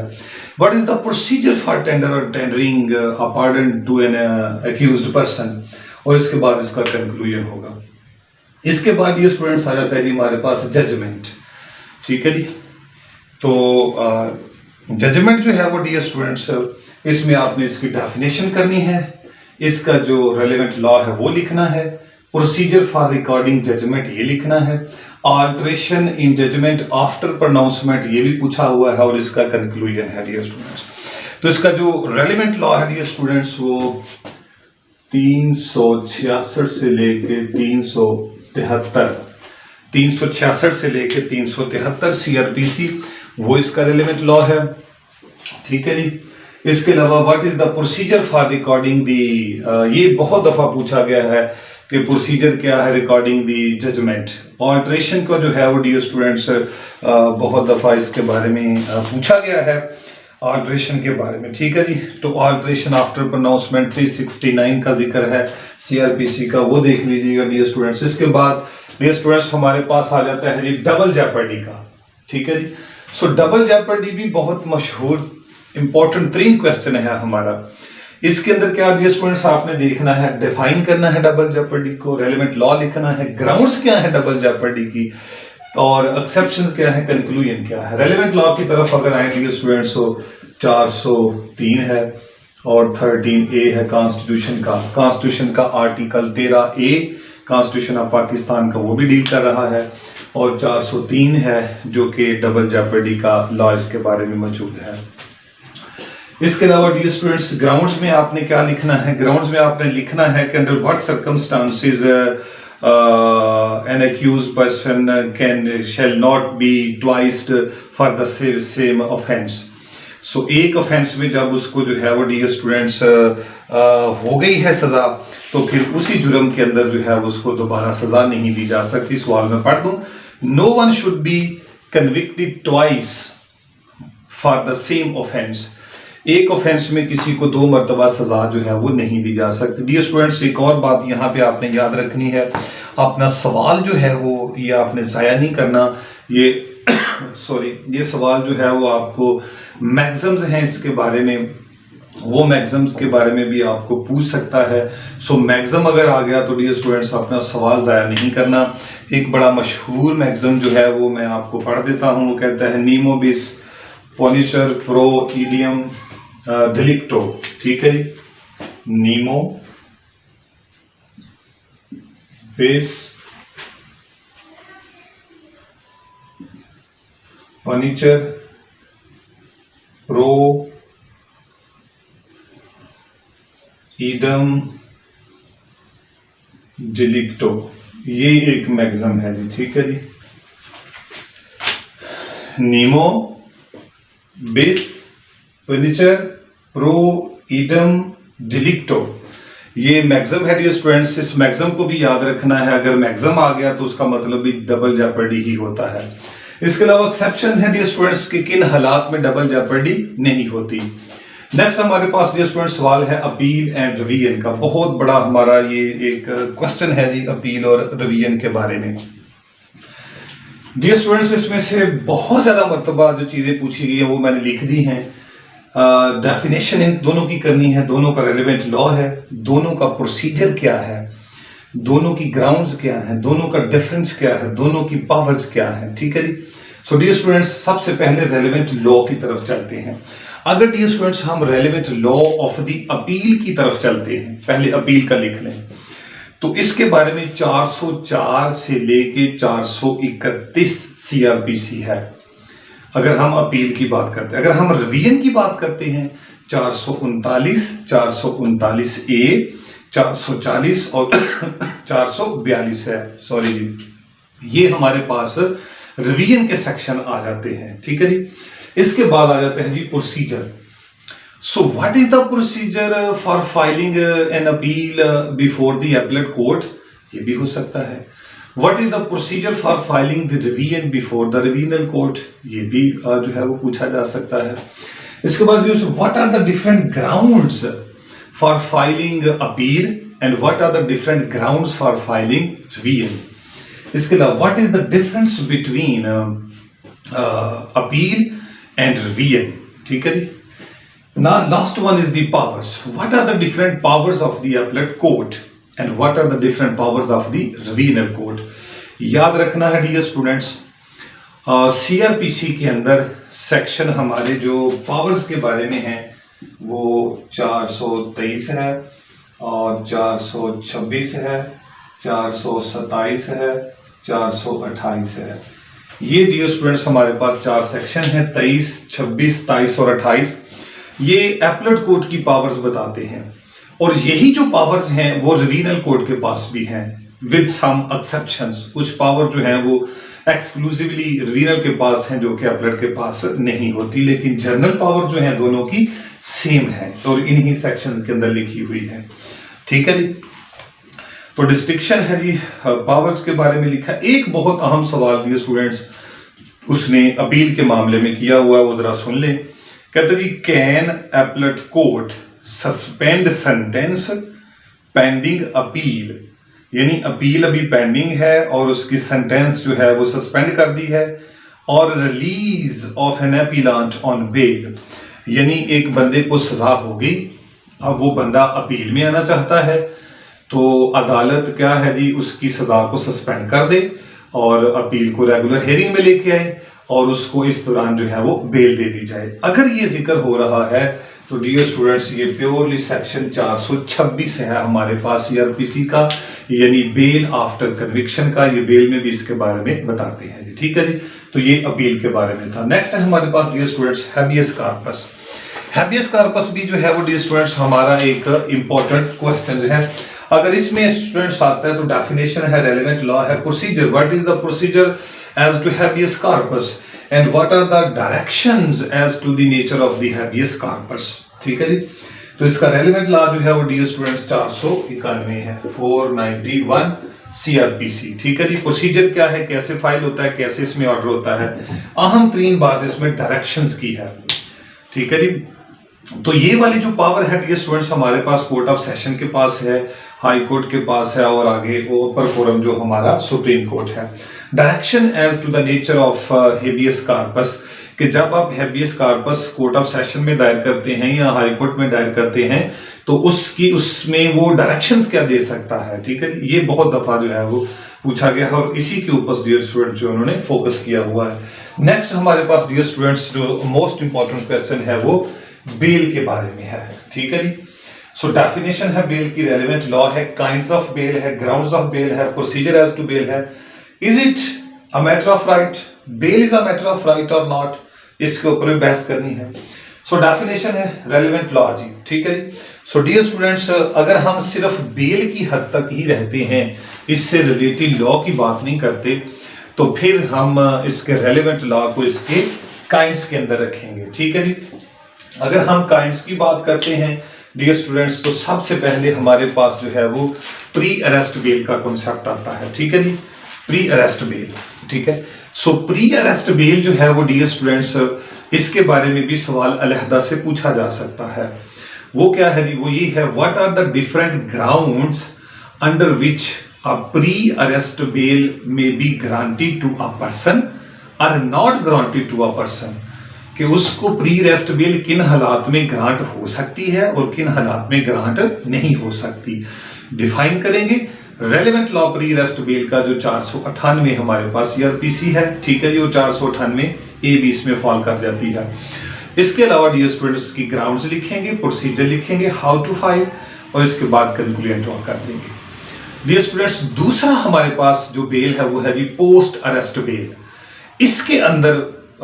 S1: What is the procedure for tender और tendering a pardon to an accused person, और इसके बाद इसका कंक्लूजन होगा। इसके बाद ये स्टूडेंट्स आ जाता है जी हमारे पास जजमेंट। ठीक है जी, तो जजमेंट जो है वो डियर स्टूडेंट्स इसमें आपने इसकी डेफिनेशन करनी है, इसका जो रेलेवेंट लॉ है वो लिखना है, प्रोसीजर फॉर रिकॉर्डिंग जजमेंट ये लिखना है, alteration in judgement after pronouncement ये भी पूछा हुआ है, और इसका कंक्लूजन है डियर स्टूडेंट्स। तो इसका जो रेलेवेंट लॉ है डियर स्टूडेंट्स वो 366 से लेके 373, 366 से लेके 373 सीआरपीसी वो इसका रेलेवेंट लॉ है। ठीक है जी। इसके अलावा what is the procedure for recording the, ये बहुत दफा पूछा गया है कि प्रोसीजर क्या है रिकॉर्डिंग दी जजमेंट। ऑल्ट्रेशन का जो है वो डियर स्टूडेंट्स बहुत दफा इसके बारे में पूछा गया है, ऑल्ट्रेशन के बारे में। ठीक है जी, तो ऑल्ट्रेशन आफ्टर प्रोनाउंसमेंट 369 का जिक्र है सीआरपीसी का, वो देख लीजिएगा डियर स्टूडेंट्स। इसके बाद डियर स्टूडेंट्स हमारे पास आ जाता है जी डबल जेपर्डी का। ठीक है जी, सो डबल जेपर्डी भी बहुत मशहूर इंपॉर्टेंट 3 क्वेश्चन है हमारा। इसके अंदर क्या डियर स्टूडेंट्स आपने देखना है, डिफाइन करना है डबल जेपर्डी को, रेलेवेंट लॉ लिखना है, ग्राउंड्स क्या है डबल जेपर्डी की, और एक्सेप्शंस क्या है, कंक्लूजन क्या है। रेलेवेंट लॉ की तरफ अगर आए डियर स्टूडेंट्स तो 403 है और 13A है कॉन्स्टिट्यूशन का article 13A constitution of Pakistan का वो भी डील कर रहा है, और 403 है जो कि डबल जेपर्डी का लॉ इसके बारे में मौजूद है। इसके अलावा डियर स्टूडेंट्स ग्राउंड्स में आपने क्या लिखना है, ग्राउंड्स में आपने लिखना है कि under what circumstances an accused person shall not be twice for the same offense। सो एक ऑफेंस में जब उसको जो है वो डियर स्टूडेंट्स हो गई है सजा, तो फिर उसी जुर्म के अंदर जो है उसको दोबारा सजा नहीं दी जा सकती। सवाल में पढ़ दूं, no one should be convicted twice for the same offence. एक ऑफेंस में किसी को 2 मरतबा सजा जो है वो नहीं दी जा सकती। डियर स्टूडेंट्स एक और बात यहाँ पे आपने याद रखनी है, अपना सवाल जो है वो ये आपने ज़ाया नहीं करना। ये ये सवाल जो है वो आपको मैक्सिम्स हैं इसके बारे में, वो मैक्सिम्स के बारे में भी आपको पूछ सकता है। सो मैक्सिम अगर आ गया तो डियर स्टूडेंट्स अपना सवाल ज़ाया नहीं करना। एक बड़ा मशहूर मैक्सिम जो है वो मैं आपको पढ़ देता हूँ, वो कहता है नीमो बिस पोनिचर प्रो इडियम डिलिक्टो। ठीक है जी, नीमो बिस फर्नीचर प्रो ईडम डिलिक्टो, ये एक मैक्सिम है जी। ठीक है जी, नीमो बिस फर्नीचर प्रो ईडम डिलिक्टो, ये मैक्सिम है डियर स्टूडेंट्स। इस मैक्सिम को भी याद रखना है, अगर मैक्सिम आ गया तो उसका मतलब भी डबल जेपर्डी ही होता है। इसके अलावा एक्सेप्शन है डियर स्टूडेंट्स कि किन हालात में डबल जेपर्डी नहीं होती। नेक्स्ट हमारे पास डियर स्टूडेंट सवाल है अपील एंड रिवीजन का। बहुत बड़ा हमारा ये एक क्वेश्चन है जी अपील और रिवीजन के बारे में। डियर स्टूडेंट्स इसमें से बहुत ज्यादा मरतबा जो चीजें पूछी गई है वो मैंने लिख दी हैं। डेफिनेशन इन दोनों की करनी है, दोनों का रेलेवेंट लॉ है, दोनों का प्रोसीजर क्या है, दोनों की ग्राउंड्स क्या है, दोनों का डिफरेंस क्या है, दोनों की पावर्स क्या है। ठीक है जी। सो डियर स्टूडेंट्स सबसे पहले रेलेवेंट लॉ की तरफ चलते हैं। अगर डियर स्टूडेंट्स हम relevant law of the appeal की तरफ चलते हैं, पहले अपील का लिख लें, तो इसके बारे में 404 से लेके 431 सीआरपीसी है अगर हम अपील की बात करते हैं। अगर हम रिवीजन की बात करते हैं 439, 439 ए, 440 और 442 है। सॉरी जी, ये हमारे पास रिवीजन के सेक्शन आ जाते हैं। ठीक है जी। इसके बाद आ जाते हैं जी procedure. So what is the procedure for filing an appeal before the appellate court, ये भी हो सकता है। What is the procedure for filing the revision before the revisional court, ये भी जो है वो पूछा जा सकता है। इसके बाद what are the different grounds for filing appeal and what are the different grounds for filing revision. इसके अलावा what is the difference between appeal and revision. ठीक है जी। Now last one is the powers. What are the different powers of the appellate court and what are the different powers of the revisional court? याद रखना है डियर स्टूडेंट्स, सीआरपीसी के अंदर सेक्शन हमारे जो पावर्स के बारे में है वो 423 है और 426 है, 427 है, 428 है। ये डियर स्टूडेंट्स हमारे पास 4 सेक्शन है, 23, 26, 27 और 28। ये अपीलेट कोर्ट की पावर्स बताते हैं और यही जो पावर्स हैं वो रिवीजनल कोर्ट के पास भी हैं विद सम एक्सेप्शंस। कुछ पावर जो है वो एक्सक्लूसिवली रिवीजनल के पास हैं जो कि अपीलेट के पास नहीं होती, लेकिन जनरल पावर जो है दोनों की सेम है और इन्हीं सेक्शंस के अंदर लिखी हुई है। ठीक है जी। तो डिस्टिंक्शन है जी पावर्स के बारे में लिखा। एक बहुत अहम सवाल दिए स्टूडेंट्स उसने अपील के मामले में किया हुआ है, वो जरा सुन लें। कहते जी can appellate court suspend sentence pending appeal, यानी अपील अभी पेंडिंग है और उसकी सेंटेंस जो है वो सस्पेंड कर दी है, और release of an appellant on bail, यानी एक बंदे को सजा हो गई, अब वो बंदा अपील में आना चाहता है तो अदालत क्या है जी उसकी सजा को सस्पेंड कर दे और अपील को रेगुलर हियरिंग में लेके आए और उसको इस दौरान जो है वो बेल दे दी जाए। अगर ये जिक्र हो रहा है तो डियर स्टूडेंट्स ये प्योरली सेक्शन 426 है हमारे पास सीआरपीसी का, यानी बेल आफ्टर कन्विक्शन का। ये बेल में भी इसके बारे में बताते हैं जी। ठीक है जी। तो ये अपील के बारे में था। नेक्स्ट है हमारे पास dear students habeas corpus. Habeas corpus भी जो है वो डियर स्टूडेंट्स हमारा एक इंपॉर्टेंट क्वेश्चन है। अगर इसमें स्टूडेंट्स आता है तो डेफिनेशन है, रेलेवेंट लॉ है, procedure, what is the procedure as to habeas corpus and what are the directions as to the nature of the habeas corpus। ठीक है जी। तो इसका रेलेवेंट लॉ जो है वो डियर स्टूडेंट्स 491 है, 491 सीआरपीसी। ठीक है जी। प्रोसीजर क्या है, कैसे फाइल होता है, कैसे इसमें ऑर्डर होता है। अहम तरीन बात इसमें डायरेक्शंस की है। ठीक है जी। तो ये वाली जो पावर है डियर स्टूडेंट्स हमारे पास कोर्ट ऑफ सेशन के पास है, हाई कोर्ट के पास है और आगे ऊपर फोरम जो हमारा सुप्रीम कोर्ट है। Direction as to the nature of habeas corpus, कि जब आप habeas corpus court of session में दायर करते हैं या हाई कोर्ट में दायर करते हैं तो उसमें वो डायरेक्शंस क्या दे सकता है। ठीक है। ये बहुत दफा जो है वो पूछा गया है और इसी के ऊपर डियर स्टूडेंट्स जो उन्होंने फोकस किया हुआ है। नेक्स्ट हमारे पास डियर स्टूडेंट्स जो मोस्ट इंपॉर्टेंट क्वेश्चन है वो बेल के बारे में है। ठीक है जी। सो डेफिनेशन है बेल की, रेलेवेंट लॉ है, काइंड्स ऑफ बेल है, ग्राउंड्स ऑफ बेल है, प्रोसीजर एज टू बेल है, is it a matter of right, bail is a matter of right और नॉट, इसके ऊपर भी बहस करनी है। सो डेफिनेशन है रेलेवेंट लॉ जी। ठीक है जी। सो डियर स्टूडेंट्स अगर हम सिर्फ बेल की हद तक ही रहते हैं, इससे रिलेटेड लॉ की बात नहीं करते, तो फिर हम इसके रेलेवेंट लॉ को इसके काइंड्स के अंदर रखेंगे। ठीक है जी। अगर हम काइंड्स की बात करते हैं डियर स्टूडेंट्स तो सबसे पहले हमारे पास जो है वो प्री अरेस्ट बेल का कॉन्सेप्ट आता है। ठीक है जी। Pre arrest bell. ठीक है। सो प्री अरेस्ट बेल जो है वो डियर स्टूडेंट्स, इसके बारे में भी सवाल अलहदा से पूछा जा सकता है। वो क्या है जी, वो ये है, what are the different grounds under which a pre arrest bail may be granted to a person or not granted to a person, कि उसको प्री अरेस्ट बेल किन हालात में ग्रांट हो सकती है और किन हालात में ग्रांट नहीं हो सकती, डिफाइन करेंगे। Relevant law pre arrest bell का जो 498 हमारे पास सीआरपीसी है, ठीक है जी, वो 498 ए बी इसमें फॉल कर जाती है। इसके अलावा डियर स्टूडेंट्स की ग्राउंड्स लिखेंगे, प्रोसीजर लिखेंगे, हाउ टू फाइल, और इसके बाद कैलकुलेट ड्रॉ कर देंगे। डियर स्टूडेंट्स, दूसरा हमारे पास जो बेल है वो है जी पोस्ट अरेस्ट बेल। इसके अंदर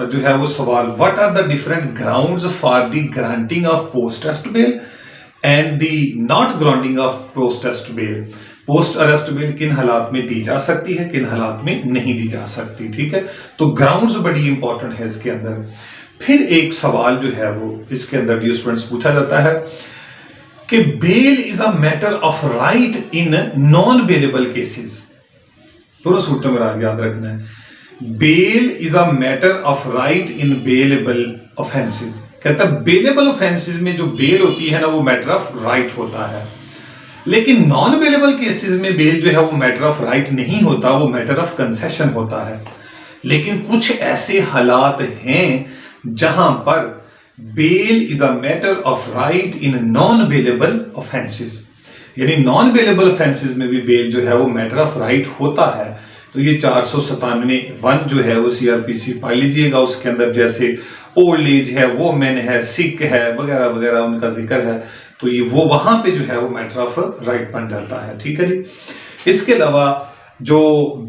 S1: जो है वो सवाल, what are the different grounds for the granting of post arrest bail and the not granting of post arrest bail. Post arrest bail किन हालात में दी जा सकती है, किन हालात में नहीं दी जा सकती, ठीक है। तो ग्राउंड्स बड़ी इंपॉर्टेंट है इसके अंदर। फिर एक सवाल जो है वो इसके अंदर डियर स्टूडेंट्स पूछा जाता है कि bail is a matter of right in non bailable cases. थोड़ा सूत्र में याद रखना है, bail is a matter of right in bailable offences. कहता है बेलेबल ऑफेंसेस में जो बेल होती है ना वो मैटर ऑफ राइट होता है, लेकिन नॉन बेलेबल केसेस में बेल जो है वो मैटर ऑफ राइट नहीं होता, वो मैटर ऑफ कंसेशन होता है। लेकिन कुछ ऐसे हालात हैं जहां पर bail is a matter of right in non bailable offences, यानी नॉन बेलेबल ऑफेंसेस में भी बेल जो है वो मैटर ऑफ राइट होता है। तो ये 497(1) जो है वो सीआरपीसी पा लीजिएगा। उसके अंदर जैसे ओल्ड एज है, वोमेन है, सिक है, वगैरह वगैरह उनका जिक्र है, तो ये वो वहां पे जो है वो मैटर ऑफ राइट बन जाता है, ठीक है जी। इसके अलावा जो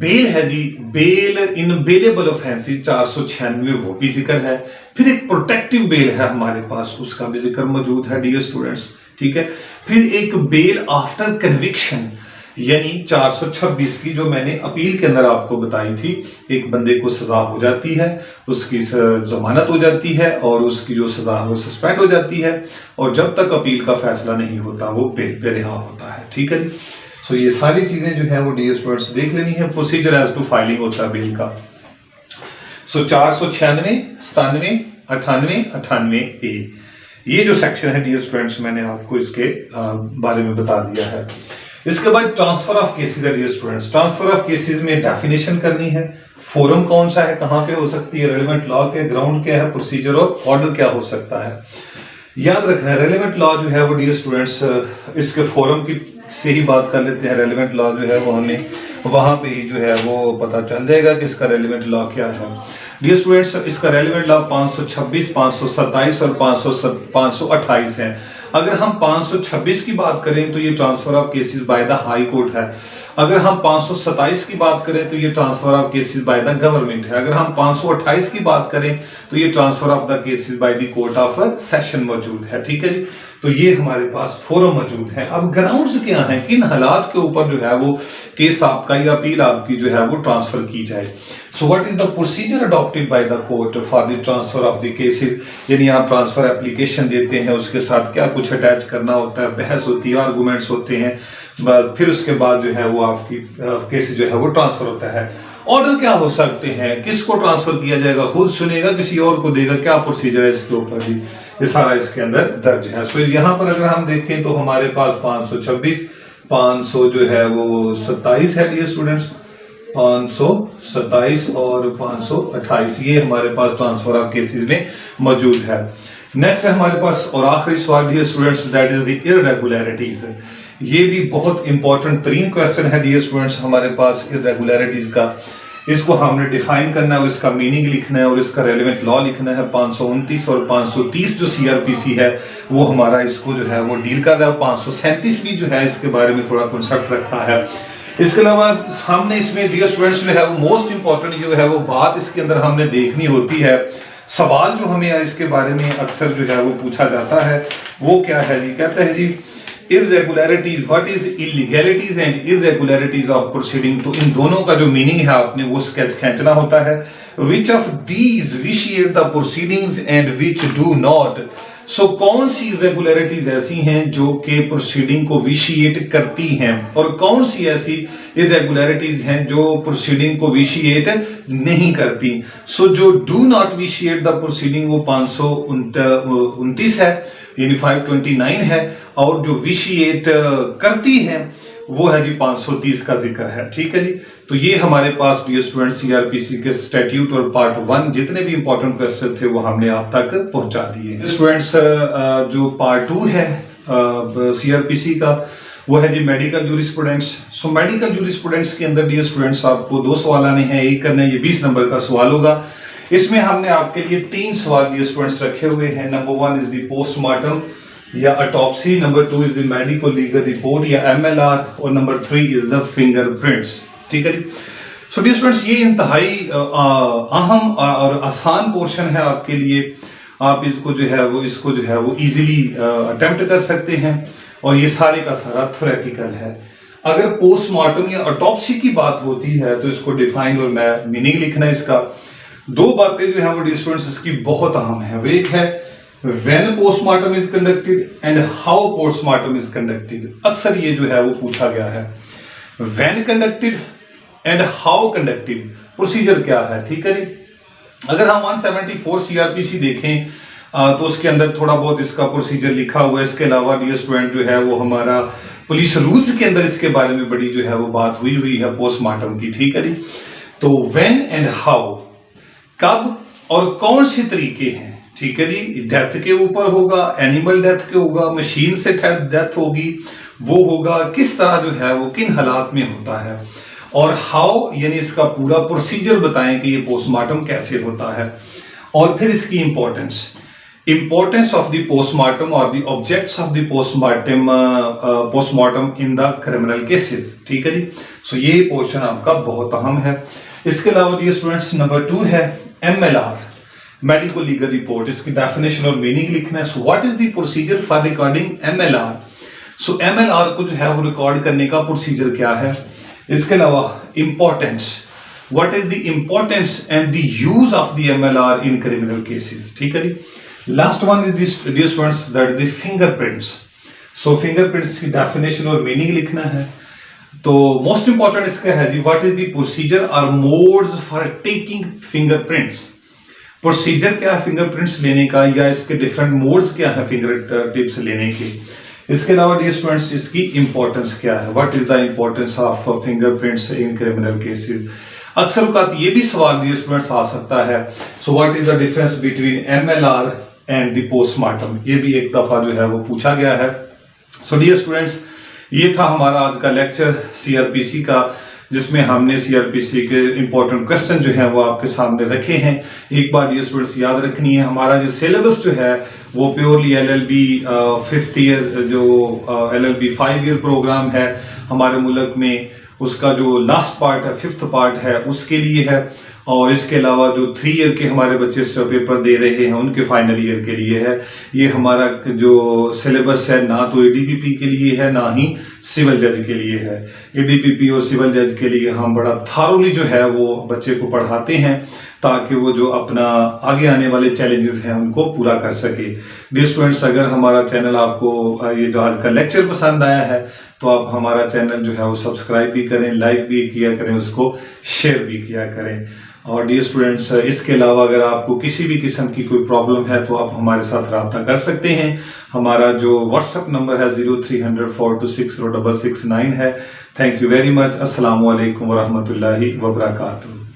S1: बेल है जी, बेल इन बेलेबल ऑफेंसेस 496 वो भी जिक्र है। फिर एक प्रोटेक्टिव बेल है हमारे पास, उसका भी जिक्र मौजूद है डियर स्टूडेंट्स, ठीक है। फिर एक बेल आफ्टर कन्विक्शन, यानी 426 की जो मैंने अपील के अंदर आपको बताई थी, एक बंदे को सजा हो जाती है, उसकी जमानत हो जाती है और उसकी जो सजा है वो सस्पेंड हो जाती है, और जब तक अपील का फैसला नहीं होता वो बेल पे रिहा होता है, ठीक है। सो ये सारी चीजें जो है वो डियर स्टूडेंट्स देख लेनी है। प्रोसीजर एज टू फाइलिंग होता है बेल का। सो 496, 97, 98, 98A, ये जो सेक्शन है डियर स्टूडेंट्स मैंने आपको इसके बारे में बता दिया है। इसके बाद ट्रांसफर ऑफ केसेस है dear students. Transfer of cases में डेफिनेशन करनी है, फोरम कौन सा है, कहां पे हो सकती है, रेलेवेंट लॉ के ग्राउंड क्या है, प्रोसीजर और ऑर्डर क्या हो सकता है। याद रखना है रेलेवेंट लॉ जो है वो डियर स्टूडेंट्स, इसके फोरम की से ही बात कर लेते हैं। रेलेवेंट लॉ जो है वो हमें वहां पे ही जो है वो पता चल जाएगा कि इसका रेलेवेंट लॉ क्या है। डियर स्टूडेंट्स, इसका रेलेवेंट लॉ 526, 527 और 528 है। अगर हम 526 की बात करें तो ये transfer of cases bye the high court है। अगर हम 527 की बात करें तो ये transfer of cases by the government है। अगर हम 528 की बात करें तो ये transfer of the cases bye the court of session मौजूद है, ठीक है जी। तो ये हमारे पास फोरम मौजूद है। अब ग्राउंड्स क्या हैं, किन हालात के ऊपर जो है वो केस आपका या अपील आपकी जो है वो ट्रांसफर की जाए। सो what is the procedure adopted by the court for the transfer of the cases, यानी आप ट्रांसफर एप्लीकेशन देते हैं, उसके साथ क्या कुछ अटैच करना होता है, बहस होती है, आर्गूमेंट्स होते हैं, फिर उसके बाद जो है वो आपकी केस जो है वो ट्रांसफर होता है। ऑर्डर क्या हो सकते हैं, किसको ट्रांसफर किया जाएगा, खुद सुनेगा, किसी और को देगा, क्या प्रोसीजर है इसके ऊपर भी, ये सारा इसके अंदर दर्ज है। सो यहाँ पर अगर हम देखें तो हमारे पास 526, 500 जो है वो 27 है डियर स्टूडेंट्स, 527 और 528 ये हमारे पास ट्रांसफर ऑफ केसेस में मौजूद है। नेक्स्ट है हमारे पास और आखिरी सवाल dear students, that is the irregularities. ये भी बहुत इंपॉर्टेंट तरीन क्वेश्चन है डियर स्टूडेंट्स हमारे पास इररेगुलरिटीज का। इसको हमने डिफाइन करना है और इसका मीनिंग लिखना है और इसका रेलेवेंट लॉ लिखना है। 529 और 530 जो सीआरपीसी है वो हमारा इसको जो है वो डील कर रहा है। 537 भी जो है इसके बारे में थोड़ा कंसेप्ट रखता है। इसके अलावा हमने इसमें डियर स्टूडेंट्स जो है वो मोस्ट इंपॉर्टेंट जो है वो बात इसके अंदर हमने देखनी होती है, सवाल जो हमें इसके बारे में अक्सर जो है वो पूछा जाता है वो क्या है जी, कहते हैं जी irregularities, what is illegalities and irregularities of proceeding. तो इन दोनों का जो मीनिंग है आपने वो स्केच खींचना होता है। Which of these vitiate the proceedings and which do not. सो कौन सी इरेगुलरिटीज ऐसी हैं जो कि प्रोसीडिंग को विशिएट करती हैं और कौन सी ऐसी इरेगुलरिटीज हैं जो प्रोसीडिंग को विशिएट नहीं करती। सो जो do not vitiate the proceeding वो 529 है, यानी 529 है, और जो विशिएट करती है वो है जी 530 का जिक्र है। ठीक है जी। तो ये हमारे पास डियर स्टूडेंट सीआरपीसी के स्टैट्यूट और पार्ट 1 जितने भी इंपॉर्टेंट क्वेश्चन थे वो हमने आप तक पहुंचा दिए। स्टूडेंट्स जो पार्ट 2 है सीआरपीसी का वो है जी मेडिकल जूरिस्प्रूडेंस। सो मेडिकल जूरिस्प्रूडेंस के अंदर डियर स्टूडेंट्स आपको 2 सवाल आने हैं, एक करना है, ये 20 नंबर का सवाल होगा। इसमें हमने आपके लिए 3 सवाल डियर स्टूडेंट्स रखे हुए हैं। नंबर 1 इज द पोस्टमार्टम या autopsy, number 2 is the medico legal report या एमएलआर, और नंबर 3 इज द फिंगरप्रिंट्स। ठीक है जी। सो डियर स्टूडेंट्स ये इंतहाई अहम और आसान पोर्शन है आपके लिए। आप इसको जो है वो इजीली अटेम्प्ट कर सकते हैं और ये सारे का सारा थ्योरेटिकल है। अगर पोस्टमार्टम या ऑटोप्सी की बात होती है तो इसको डिफाइन और मीनिंग लिखना है इसका। 2 बातें जो है वो डियर स्टूडेंट्स इसकी बहुत अहम है। वो एक है when postmortem is conducted and how postmortem is conducted। अक्सर ये जो है वो पूछा गया है when conducted and how conducted, procedure क्या है। ठीक है जी। अगर हम 174 सीआरपीसी देखें तो उसके अंदर थोड़ा बहुत इसका प्रोसीजर लिखा हुआ है। इसके अलावा डियर स्टूडेंट जो है वो हमारा पुलिस रूल्स के अंदर इसके बारे में बड़ी जो है वो बात हुई है पोस्टमार्टम की। ठीक है जी। तो when and how, कब और कौन से तरीके हैं। ठीक है जी। डेथ के ऊपर होगा, एनिमल डेथ के होगा, मशीन से डेथ होगी, वो होगा किस तरह जो है वो किन हालात में होता है, और हाउ यानी इसका पूरा प्रोसीजर बताएं कि ये पोस्टमार्टम कैसे होता है, और फिर इसकी इंपॉर्टेंस ऑफ द पोस्टमार्टम और the objects of the postmortem in the criminal cases. ठीक है जी। सो ये पोर्शन आपका बहुत अहम है। इसके अलावा डियर स्टूडेंट्स नंबर 2 है एमएलआर, मेडिको लीगल रिपोर्ट। इसकी डेफिनेशन और मीनिंग लिखना है। सो what is the procedure for recording MLR. So MLR को जो है वो रिकॉर्ड करने का प्रोसीजर क्या है। इसके अलावा importance, what is the importance and the use of the MLR in criminal cases. ठीक है जी। Last one is dear students that the fingerprints. सो फिंगरप्रिंट्स की डेफिनेशन और मीनिंग लिखना है। तो मोस्ट इंपॉर्टेंट इसका है जी व्हाट इज द प्रोसीजर और modes for taking fingerprints. Procedure क्या है फिंगरप्रिंट्स लेने का, या इसके डिफरेंट मोड्स क्या है फिंगर टिप्स लेने के। इसके अलावा डियर स्टूडेंट्स इसकी इंपॉर्टेंस क्या है, what is the importance of fingerprints in criminal cases. अक्सर औकात ये भी सवाल डियर स्टूडेंट्स आ सकता है। सो what is the difference between MLR and the postmortem, ये भी एक दफा जो है वो पूछा गया है। सो डियर स्टूडेंट्स ये था हमारा आज का लेक्चर सीआरपीसी का, जिसमें हमने सीआरपीसी के इंपॉर्टेंट क्वेश्चन जो है वो आपके सामने रखे हैं। एक बार डियर स्टूडेंट्स याद रखनी है, हमारा जो सिलेबस जो है वो प्योरली एलएलबी 5th ईयर जो एलएलबी 5 ईयर प्रोग्राम है हमारे मुल्क में, उसका जो लास्ट पार्ट है 5th पार्ट है उसके लिए है। और इसके अलावा जो 3 ईयर के हमारे बच्चे पेपर दे रहे हैं उनके फाइनल ईयर के लिए है। ये हमारा जो सिलेबस है ना तो एडीपीपी के लिए है ना ही सिविल जज के लिए है। एडीपीपी और सिविल जज के लिए हम बड़ा थारोली जो है वो बच्चे को पढ़ाते हैं ताकि वो जो अपना आगे आने वाले चैलेंजेस हैं उनको पूरा कर सके। डियर स्टूडेंट्स अगर हमारा चैनल आपको ये जो आज का लेक्चर पसंद आया है तो आप हमारा चैनल जो है वो सब्सक्राइब भी करें, लाइक भी किया करें, उसको शेयर भी किया करें। और डियर स्टूडेंट्स इसके अलावा अगर आपको किसी भी किस्म की कोई प्रॉब्लम है तो आप हमारे साथ रब्ता कर सकते हैं। हमारा जो व्हाट्सएप नंबर है 0300 426 0669 है। Thank you very much. अस्सलाम वालेकुम वरहमतुल्लाहि वबरकातुहू।